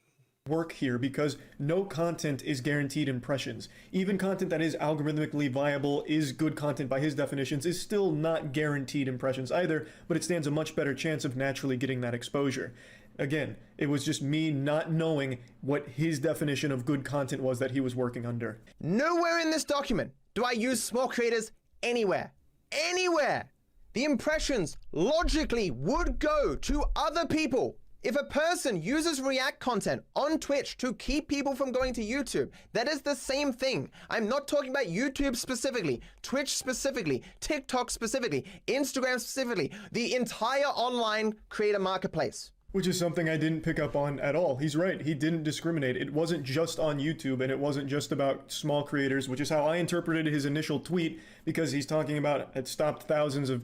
Work here because no content is guaranteed impressions. Even content that is algorithmically viable is good content by his definitions is still not guaranteed impressions either, but it stands a much better chance of naturally getting that exposure. Again, it was just me not knowing what his definition of good content was that he was working under. Nowhere in this document do I use small creators anywhere. Anywhere! The impressions logically would go to other people. If a person uses React content on Twitch to keep people from going to YouTube, that is the same thing. I'm not talking about YouTube specifically, Twitch specifically, TikTok specifically, Instagram specifically, the entire online creator marketplace. Which is something I didn't pick up on at all. He's right. He didn't discriminate. It wasn't just on YouTube, and it wasn't just about small creators, which is how I interpreted his initial tweet, because he's talking about it stopped thousands of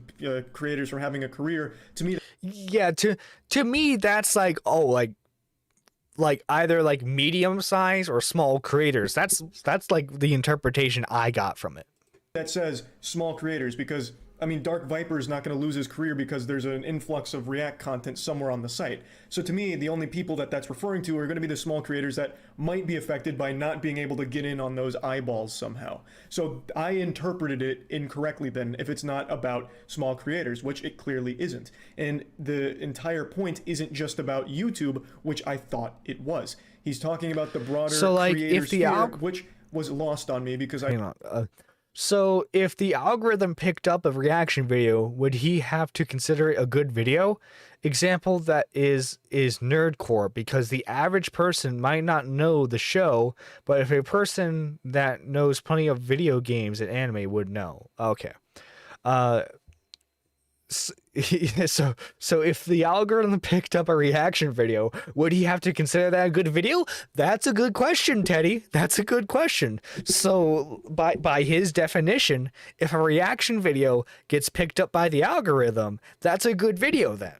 creators from having a career. To me, yeah, to me that's like, oh, like either like medium size or small creators. That's like the interpretation I got from it. That says small creators because, I mean, Dark Viper is not going to lose his career because there's an influx of React content somewhere on the site. So to me, the only people that that's referring to are going to be the small creators that might be affected by not being able to get in on those eyeballs somehow. So I interpreted it incorrectly then if it's not about small creators, which it clearly isn't. And the entire point isn't just about YouTube, which I thought it was. He's talking about the broader creator sphere, which was lost on me because So if the algorithm picked up a reaction video, would he have to consider it a good video? Example that is nerdcore, because the average person might not know the show, but if a person that knows plenty of video games and anime would know. Okay. So if the algorithm picked up a reaction video, would he have to consider that a good video? That's a good question, Teddy. That's a good question. So by his definition, if a reaction video gets picked up by the algorithm, that's a good video then.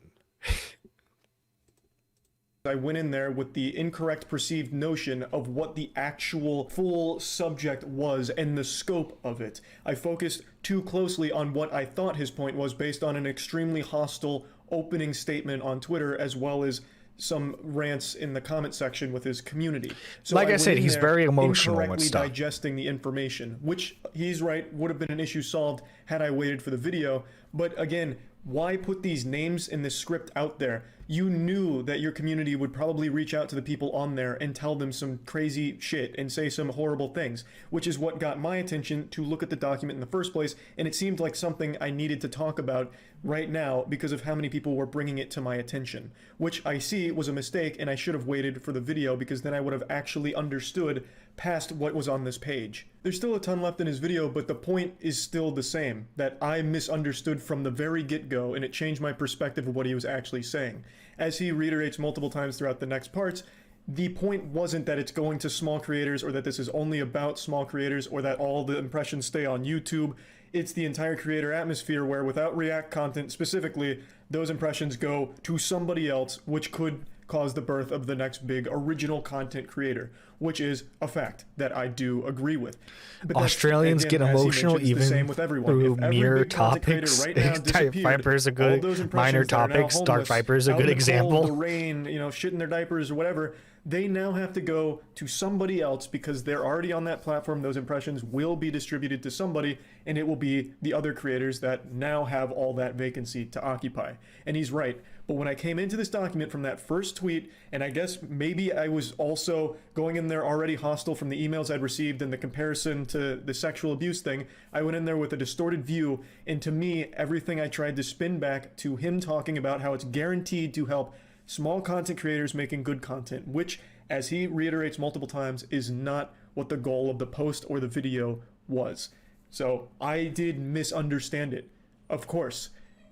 I went in there with the incorrect perceived notion of what the actual full subject was and the scope of it. I focused too closely on what I thought his point was based on an extremely hostile opening statement on Twitter, as well as some rants in the comment section with his community. So Like I went said, in he's there very emotional with incorrectly stuff. digesting the information, which he's right, would have been an issue solved had I waited for the video. But again, why put these names in this script out there? You knew that your community would probably reach out to the people on there and tell them some crazy shit and say some horrible things, which is what got my attention to look at the document in the first place, and it seemed like something I needed to talk about right now because of how many people were bringing it to my attention, which I see was a mistake, and I should have waited for the video because then I would have actually understood past what was on this page. There's still a ton left in his video, but the point is still the same, that I misunderstood from the very get-go, and it changed my perspective of what he was actually saying. As he reiterates multiple times throughout the next parts, the point wasn't that it's going to small creators or that this is only about small creators or that all the impressions stay on YouTube. It's the entire creator atmosphere where without React content specifically, those impressions go to somebody else, which could cause the birth of the next big original content creator, which is a fact that I do agree with. But Australians again, get as he emotional mentions, the even same with everyone. through If every mere big content creator topics. right now Dark disappeared, Viper is a all good those impressions minor that are now topics. Dark homeless, Viper is a out good in the cold, example. the rain, you know, shit in their diapers or whatever, they now have to go to somebody else because they're already on that platform. Those impressions will be distributed to somebody, and it will be the other creators that now have all that vacancy to occupy. And he's right. But when I came into this document from that first tweet, and I guess maybe I was also going in there already hostile from the emails I'd received and the comparison to the sexual abuse thing, I went in there with a distorted view, and to me, everything I tried to spin back to him talking about how it's guaranteed to help small content creators making good content, which, as he reiterates multiple times, is not what the goal of the post or the video was. So I did misunderstand it, of course.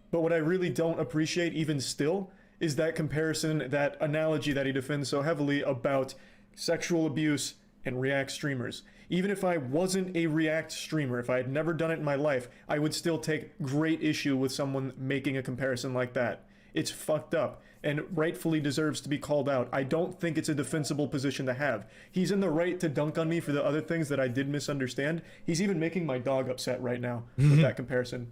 But what I really don't appreciate even still is that comparison, that analogy that he defends so heavily about sexual abuse and React streamers. Even if I wasn't a React streamer, if I had never done it in my life, I would still take great issue with someone making a comparison like that. It's fucked up and rightfully deserves to be called out. I don't think it's a defensible position to have. He's in the right to dunk on me for the other things that I did misunderstand. He's even making my dog upset right now with that comparison.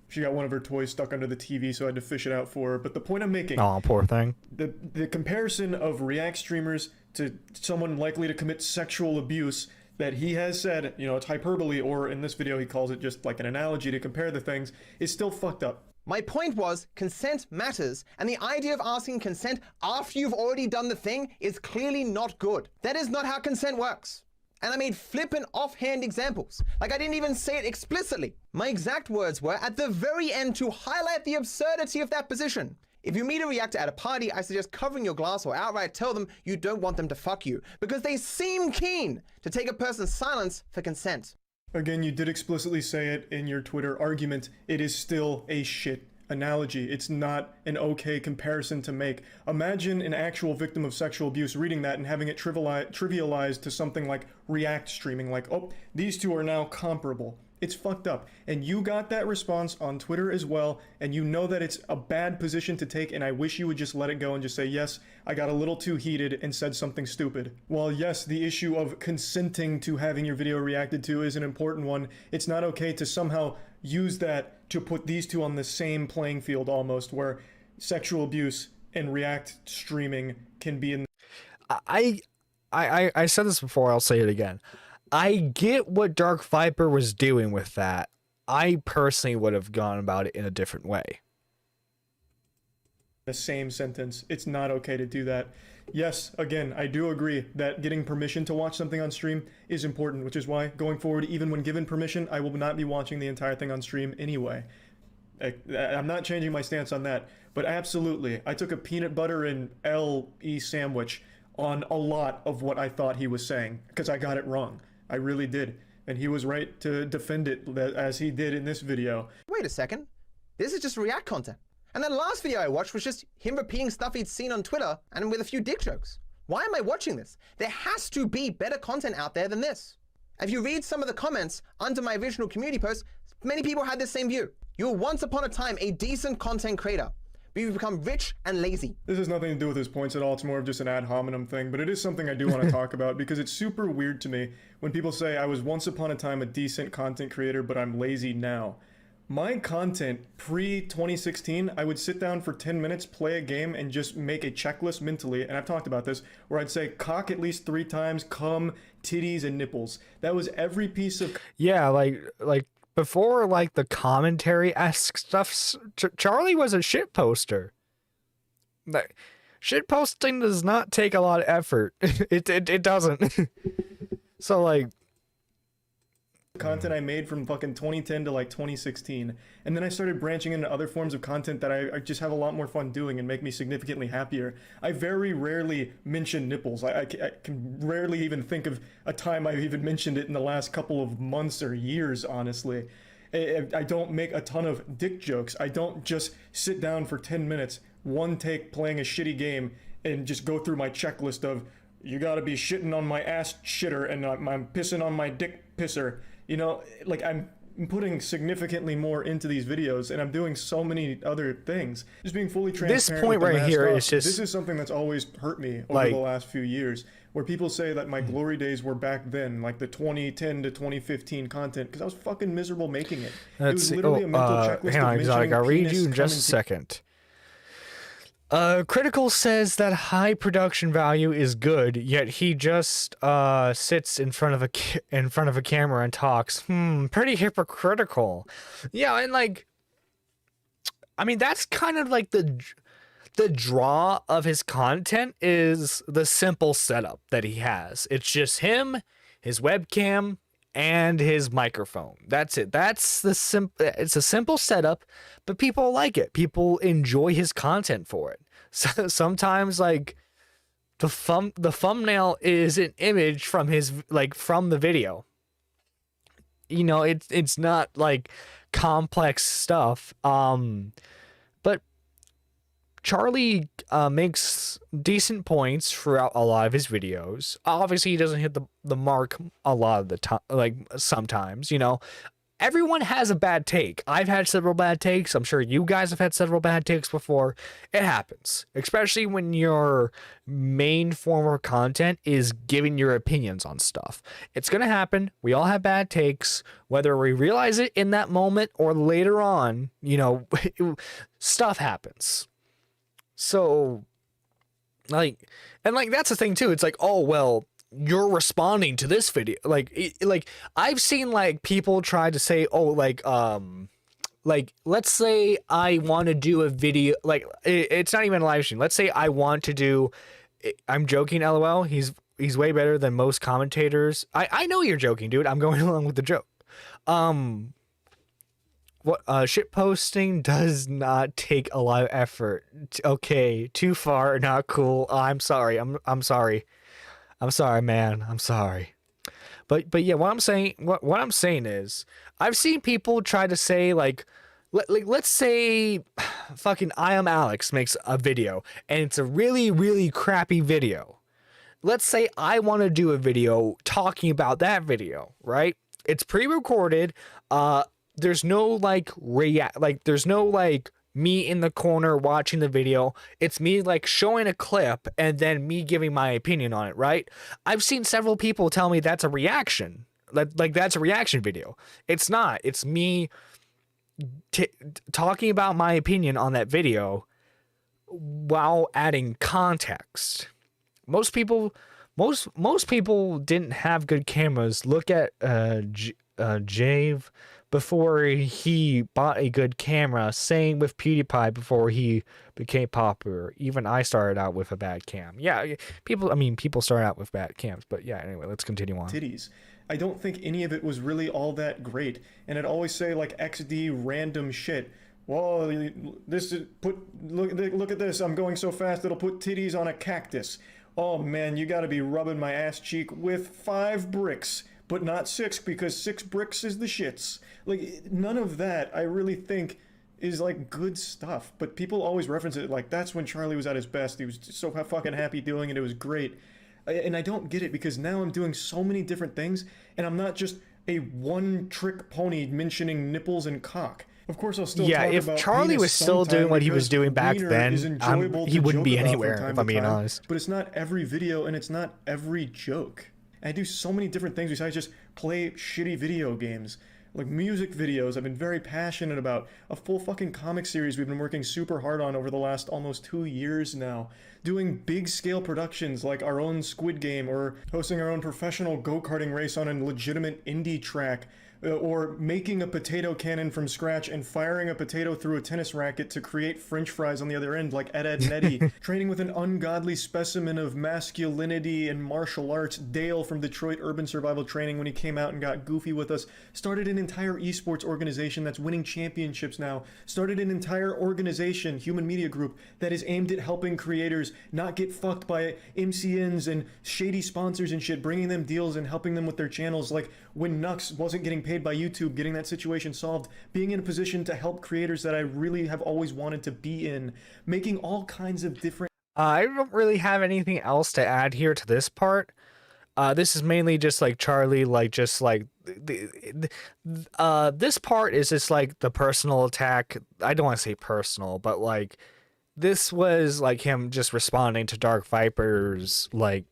She got one of her toys stuck under the TV, so I had to fish it out for her. But the point I'm making... Oh, poor thing. The comparison of React streamers to someone likely to commit sexual abuse that he has said, you know, it's hyperbole, or in this video he calls it just like an analogy to compare the things, is still fucked up. My point was, consent matters, and the idea of asking consent after you've already done the thing is clearly not good. That is not how consent works. And I made flippant offhand examples. Like I didn't even say it explicitly. My exact words were at the very end to highlight the absurdity of that position. If you meet a reactor at a party, I suggest covering your glass or outright tell them you don't want them to fuck you because they seem keen to take a person's silence for consent. Again, you did explicitly say it in your Twitter argument. It is still a shit analogy. It's not an okay comparison to make. Imagine an actual victim of sexual abuse reading that and having it trivialized to something like React streaming, like, oh, these two are now comparable. It's fucked up. And you got that response on Twitter as well, and you know that it's a bad position to take, and I wish you would just let it go and just say, yes, I got a little too heated and said something stupid. While yes, the issue of consenting to having your video reacted to is an important one, it's not okay to somehow use that to put these two on the same playing field almost, where sexual abuse and React streaming can be in... I said this before, I'll say it again. I get what Dark Viper was doing with that. I personally would have gone about it in a different way. The same sentence. It's not okay to do that. Yes, again, I do agree that getting permission to watch something on stream is important, which is why going forward, even when given permission, I will not be watching the entire thing on stream anyway. I'm not changing my stance on that, but absolutely, I took a peanut butter and LE sandwich on a lot of what I thought he was saying, because I got it wrong. I really did. And he was right to defend it as he did in this video. Wait a second. This is just React content. And that last video I watched was just him repeating stuff he'd seen on Twitter and with a few dick jokes. Why am I watching this? There has to be better content out there than this. If you read some of the comments under my original community post, many people had the same view. You were once upon a time a decent content creator, but you've become rich and lazy. This has nothing to do with his points at all. It's more of just an ad hominem thing, but it is something I do want to talk about because it's super weird to me when people say I was once upon a time a decent content creator, but I'm lazy now. My content pre-2016, I would sit down for 10 minutes, play a game, and just make a checklist mentally, and I've talked about this, where I'd say cock at least 3 times, cum, titties, and nipples. That was every piece of... Yeah, like before, like, the commentary-esque stuff, Charlie was a shit poster. Like, shit posting does not take a lot of effort. It doesn't. So, like... content I made from fucking 2010 to like 2016, and then I started branching into other forms of content that I just have a lot more fun doing and make me significantly happier. I very rarely mention nipples. I can rarely even think of a time I've even mentioned it in the last couple of months or years, honestly. I don't make a ton of dick jokes. I don't just sit down for 10 minutes, one take playing a shitty game, and just go through my checklist of, you gotta be shitting on my ass shitter and I'm pissing on my dick pisser. You know, like, I'm putting significantly more into these videos, and I'm doing so many other things. Just being fully transparent. This point right here is just... This is something that's always hurt me over the last few years, where people say that my glory days were back then, like the 2010 to 2015 content, because I was fucking miserable making it. It was literally a mental checklist hang on, of mentioning I'll read penis, you in just a second. Critical says that high production value is good, yet he just sits in front of a camera and talks. Pretty hypocritical. Yeah, and like, I mean, that's kind of like the draw of his content is the simple setup that he has. It's just him, his webcam, and his microphone. That's it. That's the it's a simple setup, but people like it. People enjoy his content for it. So sometimes, like, the thumbnail is an image from his, like, from the video. You know, it's not like complex stuff. But Charlie makes decent points throughout a lot of his videos. Obviously, he doesn't hit the mark a lot of the time, like, sometimes, you know. Everyone has a bad take. I've had several bad takes. I'm sure you guys have had several bad takes before. It happens, especially when your main form of content is giving your opinions on stuff. It's going to happen. We all have bad takes, whether we realize it in that moment or later on, you know, stuff happens. So, like, and like, that's the thing too. It's like, oh, well, you're responding to this video. Like I've seen, like, people try to say, oh, like, let's say I want to do a video, like, it's not even a live stream. Let's say I want to do, I'm joking, LOL. He's way better than most commentators. I know you're joking, dude. I'm going along with the joke. What shit posting does not take a lot of effort. Okay, too far, not cool. I'm sorry. I'm sorry. I'm sorry, man. I'm sorry. But yeah, what I'm saying is, I've seen people try to say, like, let's say fucking I Am Alex makes a video and it's a really, really crappy video. Let's say I want to do a video talking about that video, right? It's pre-recorded. There's no like there's no like me in the corner watching the video. It's me like showing a clip and then me giving my opinion on it, right? I've seen several people tell me that's a reaction. Like that's a reaction video. It's not. It's me talking about my opinion on that video while adding context. Most people didn't have good cameras. Look at Jave before he bought a good camera. Same with PewDiePie before he became popular. Even I started out with a bad cam. Yeah, people start out with bad cams, but yeah, anyway, let's continue on. Titties. I don't think any of it was really all that great. And I'd always say, like, XD random shit. Whoa, look at this. I'm going so fast it'll put titties on a cactus. Oh man, you gotta be rubbing my ass cheek with 5 bricks. But not 6, because 6 bricks is the shits. Like, none of that, I really think, is, like, good stuff. But people always reference it like, that's when Charlie was at his best. He was so fucking happy doing it. It was great. And I don't get it, because now I'm doing so many different things, and I'm not just a one-trick pony mentioning nipples and cock. Of course, I'll still talk if about Charlie penis was still doing what he was doing back wiener then, is enjoyable he to wouldn't be joke about anywhere, from time if I'm to being time, honest. But it's not every video, and it's not every joke. I do so many different things besides just play shitty video games. like music videos. I've been very passionate about a full fucking comic series we've been working super hard on over the last almost 2 years now. Doing big scale productions like our own Squid Game, or hosting our own professional go-karting race on a legitimate indie track, or making a potato cannon from scratch and firing a potato through a tennis racket to create french fries on the other end like Ed, Edd n Eddy. Training with an ungodly specimen of masculinity and martial arts, Dale from Detroit Urban Survival Training, when he came out and got goofy with us. Started an entire esports organization that's winning championships now. Started an entire organization, Human Media Group, that is aimed at helping creators not get fucked by MCNs and shady sponsors and shit, bringing them deals and helping them with their channels. Like when Nux wasn't getting paid by YouTube, getting that situation solved, being in a position to help creators that I really have always wanted to be in, making all kinds of different... I don't really have anything else to add here to this part. This is mainly just like Charlie, like just like this part is just like the personal attack. I don't want to say personal, but like this was like him just responding to Dark Viper's like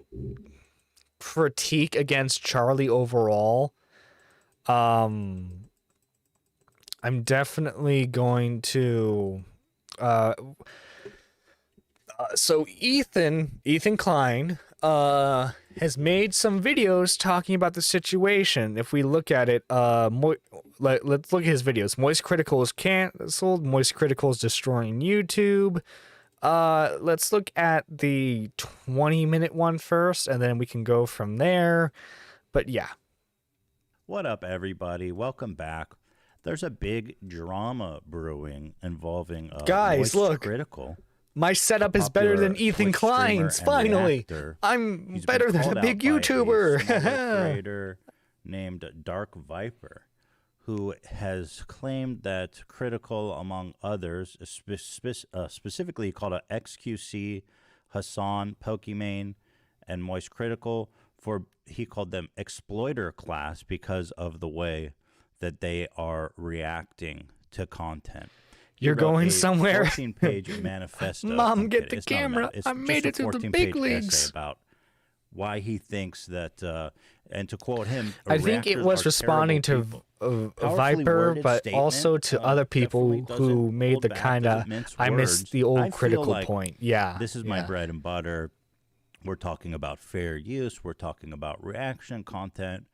critique against Charlie overall. I'm definitely going to so Ethan Klein has made some videos talking about the situation. If we look at it, let's look at his videos. MoistCritical is canceled. MoistCritical is destroying YouTube. Let's look at the 20-minute one first, and then we can go from there. But yeah. What up, everybody? Welcome back. There's a big drama brewing involving guys, look. MoistCritical. My setup is better than Ethan Klein's. Finally, I'm better than a big YouTuber. Creator named Dark Viper, who has claimed that Critical, among others, specifically called a XQC, Hassan, Pokimane, and MoistCritical, he called them exploiter class because of the way that they are reacting to content. You're going somewhere. 14-page manifesto. Mom, get the camera. I made it to the big leagues. About why he thinks that, and to quote him, I think it was responding to Viper, but also to other people who made the kind of, I missed the old critical like point. Yeah. This is my bread and butter. We're talking about fair use. We're talking about reaction content.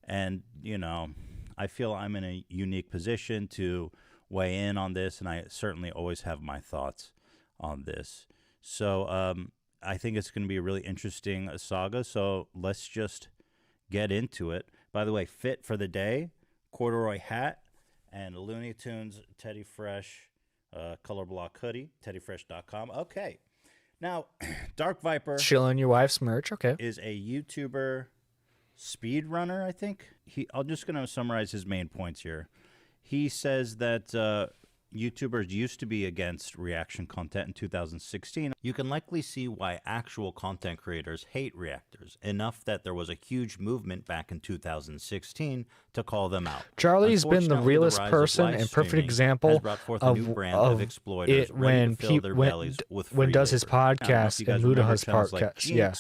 And, you know, I feel I'm in a unique position to weigh in on this, and I certainly always have my thoughts on this. So I think it's going to be a really interesting saga, so let's just get into it. By the way, fit for the day, corduroy hat, and Looney Tunes Teddy Fresh color block hoodie, teddyfresh.com. Okay. Now, Dark Viper... Chilling your wife's merch, okay. ...is a YouTuber speedrunner, I think. I'm just going to summarize his main points here. He says that YouTubers used to be against reaction content in 2016. You can likely see why actual content creators hate reactors, enough that there was a huge movement back in 2016 to call them out. Charlie's been the realest person and perfect example of it when does his podcast and Mudaha's podcast. Yeah.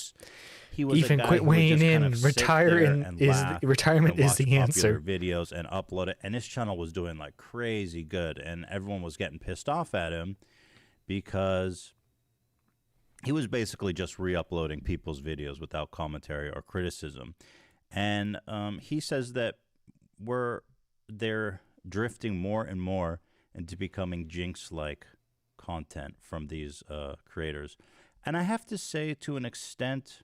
Ethan, quit weighing in. Retirement is the answer. Videos and upload it, and his channel was doing like crazy good, and everyone was getting pissed off at him because he was basically just re-uploading people's videos without commentary or criticism. And he says that they're drifting more and more into becoming Jinx-like content from these creators. And I have to say, to an extent,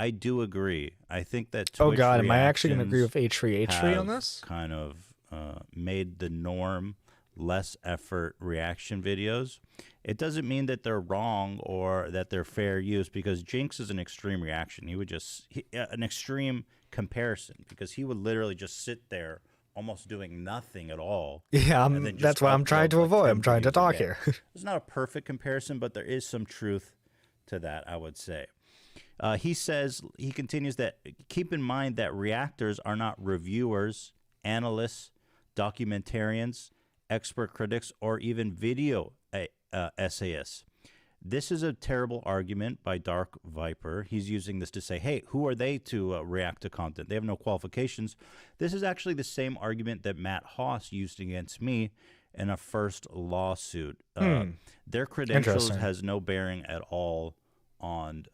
I do agree. I think that Twitch oh god, am I actually going to agree with H3 on this? Kind of made the norm less effort reaction videos. It doesn't mean that they're wrong or that they're fair use, because Jinx is an extreme reaction. He would an extreme comparison, because he would literally just sit there almost doing nothing at all. Yeah, that's what I'm trying to avoid. I'm trying to talk here. It's not a perfect comparison, but there is some truth to that, I would say. He continues that keep in mind that reactors are not reviewers, analysts, documentarians, expert critics, or even video essayists. This is a terrible argument by Dark Viper. He's using this to say, hey, who are they to react to content? They have no qualifications. This is actually the same argument that Matt Haas used against me in a first lawsuit. Their credentials has no bearing at all on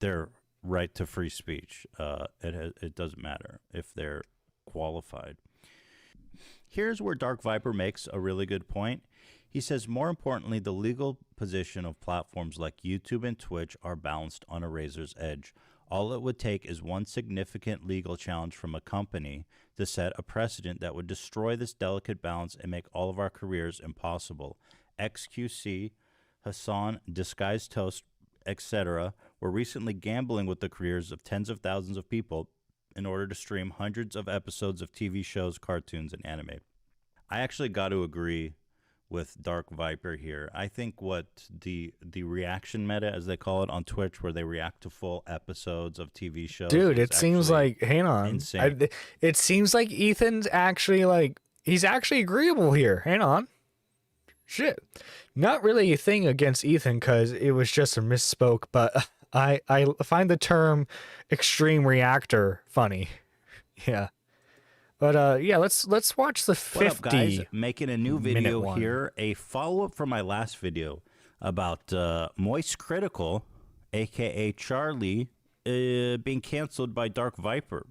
their right to free speech. It doesn't matter if they're qualified. Here's where Dark Viper makes a really good point. He says, more importantly, the legal position of platforms like YouTube and Twitch are balanced on a razor's edge. All it would take is one significant legal challenge from a company to set a precedent that would destroy this delicate balance and make all of our careers impossible. XQC, Hassan, Disguised Toast, etc. were recently gambling with the careers of tens of thousands of people in order to stream hundreds of episodes of TV shows, cartoons, and anime. I actually got to agree with Dark Viper here. I think what the reaction meta, as they call it on Twitch, where they react to full episodes of TV shows. Dude, it seems like, hang on. It seems like Ethan's actually like, he's actually agreeable here. Hang on. Shit. Not really a thing against Ethan because it was just a misspoke, but I find the term extreme reactor funny. Yeah. But yeah, let's watch the 50. What up, guys? Making a new video here, a follow-up from my last video about MoistCritical, aka Charlie, being canceled by Dark Viper.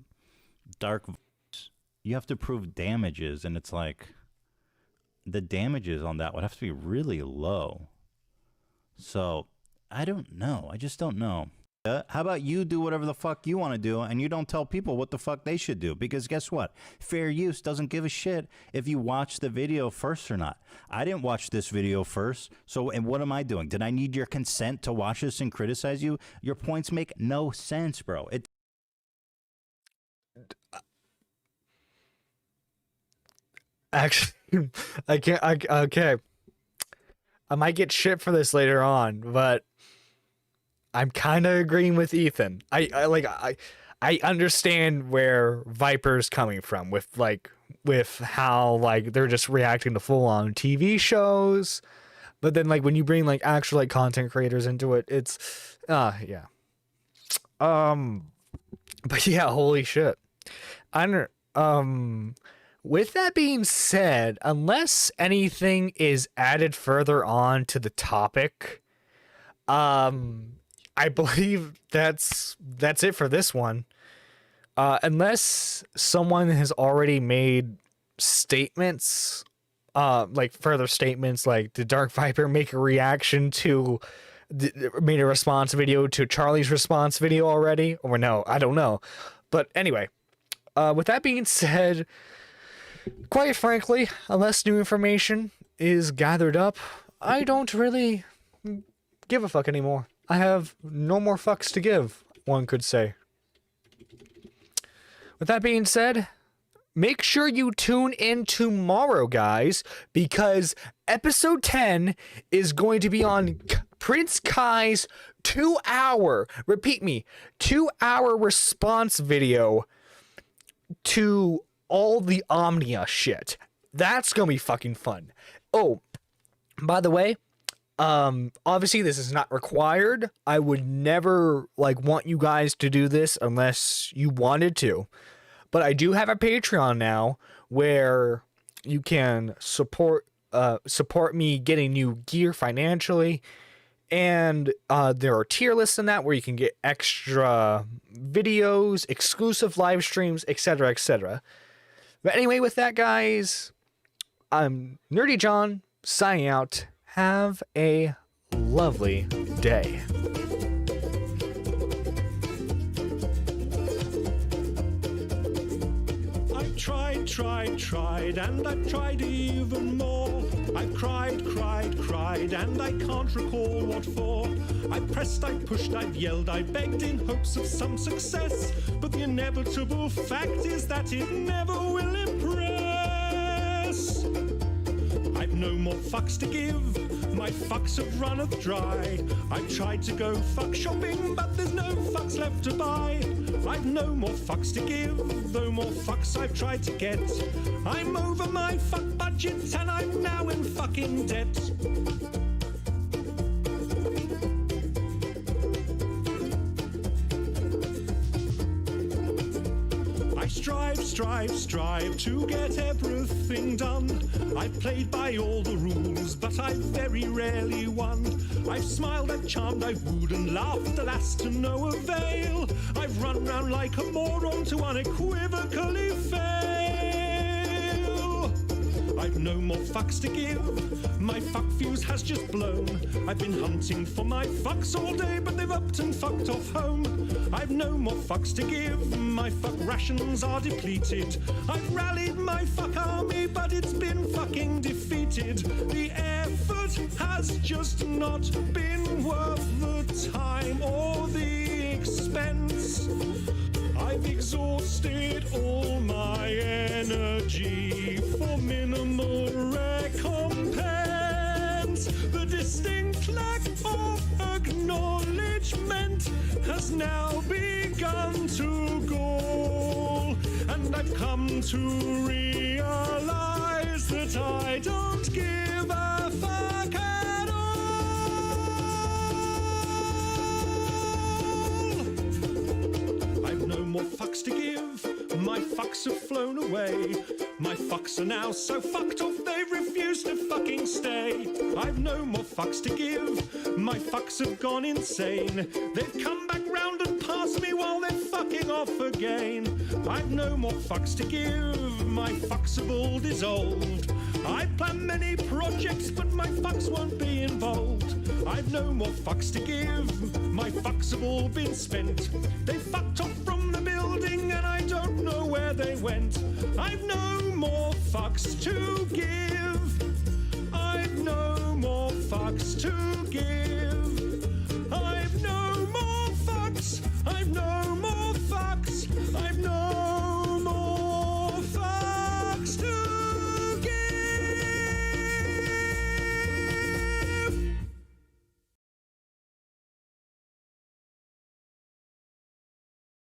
You have to prove damages, and it's like the damages on that would have to be really low. So I don't know. I just don't know. How about you do whatever the fuck you want to do and you don't tell people what the fuck they should do? Because guess what? Fair use doesn't give a shit if you watch the video first or not. I didn't watch this video first, so and what am I doing? Did I need your consent to watch this and criticize you? Your points make no sense, bro. Actually, I can't. Okay. I might get shit for this later on, but I'm kind of agreeing with Ethan. I understand where Viper's coming from with how like they're just reacting to full on TV shows, but then like when you bring like actual like content creators into it, it's yeah. But yeah, holy shit. With that being said, unless anything is added further on to the topic, I believe that's it for this one. Unless someone has already made statements, like further statements, like did Dark Viper make a reaction to, made a response video to Charlie's response video already? Or no, I don't know. But anyway, with that being said, quite frankly, unless new information is gathered up, I don't really give a fuck anymore. I have no more fucks to give, one could say. With that being said, make sure you tune in tomorrow, guys, because episode 10 is going to be on Prince Kai's 2-hour, repeat me, 2-hour response video to all the Omnia shit. That's gonna be fucking fun. Oh, by the way, obviously this is not required. I would never like want you guys to do this unless you wanted to. But I do have a Patreon now where you can support me getting new gear financially. And there are tier lists in that where you can get extra videos, exclusive live streams, etc., etc. But anyway, with that, guys, I'm Nerdy John, signing out. Have a lovely day. I tried, and I tried even more. I cried, and I can't recall what for. I pressed, I pushed, I've yelled, I begged in hopes of some success. But the inevitable fact is that it never will impress. I've no more fucks to give, my fucks have runneth dry. I've tried to go fuck shopping, but there's no fucks left to buy. I've no more fucks to give, though more fucks I've tried to get. I'm over my fuck budget and I'm now in fucking debt. strive to get everything done. I've played by all the rules, but I've very rarely won. I've smiled, I've charmed, I've wooed and laughed, alas to no avail. I've run round like a moron to unequivocally fail. I've no more fucks to give, my fuck fuse has just blown. I've been hunting for my fucks all day, but they've upped and fucked off home. I've no more fucks to give, my fuck rations are depleted. I've rallied my fuck army, but it's been fucking defeated. The effort has just not been worth the time or the expense. I've exhausted all my energy for minimal recompense. The distinct lack of acknowledgement has now begun to gall, and I've come to realize that I don't give a fuck at all. I've no more fucks to give, my fucks have flown away. My fucks are now so fucked off they refuse to fucking stay. I've no more fucks to give, my fucks have gone insane. They've come back round and past me while they're fucking off again. I've no more fucks to give, my fucks have all dissolved. I plan many projects, but my fucks won't be involved. I've no more fucks to give, my fucks have all been spent. They fucked off from the building and I don't know where they went. I've no more fucks to give. I've no more fucks to give. I've no more fucks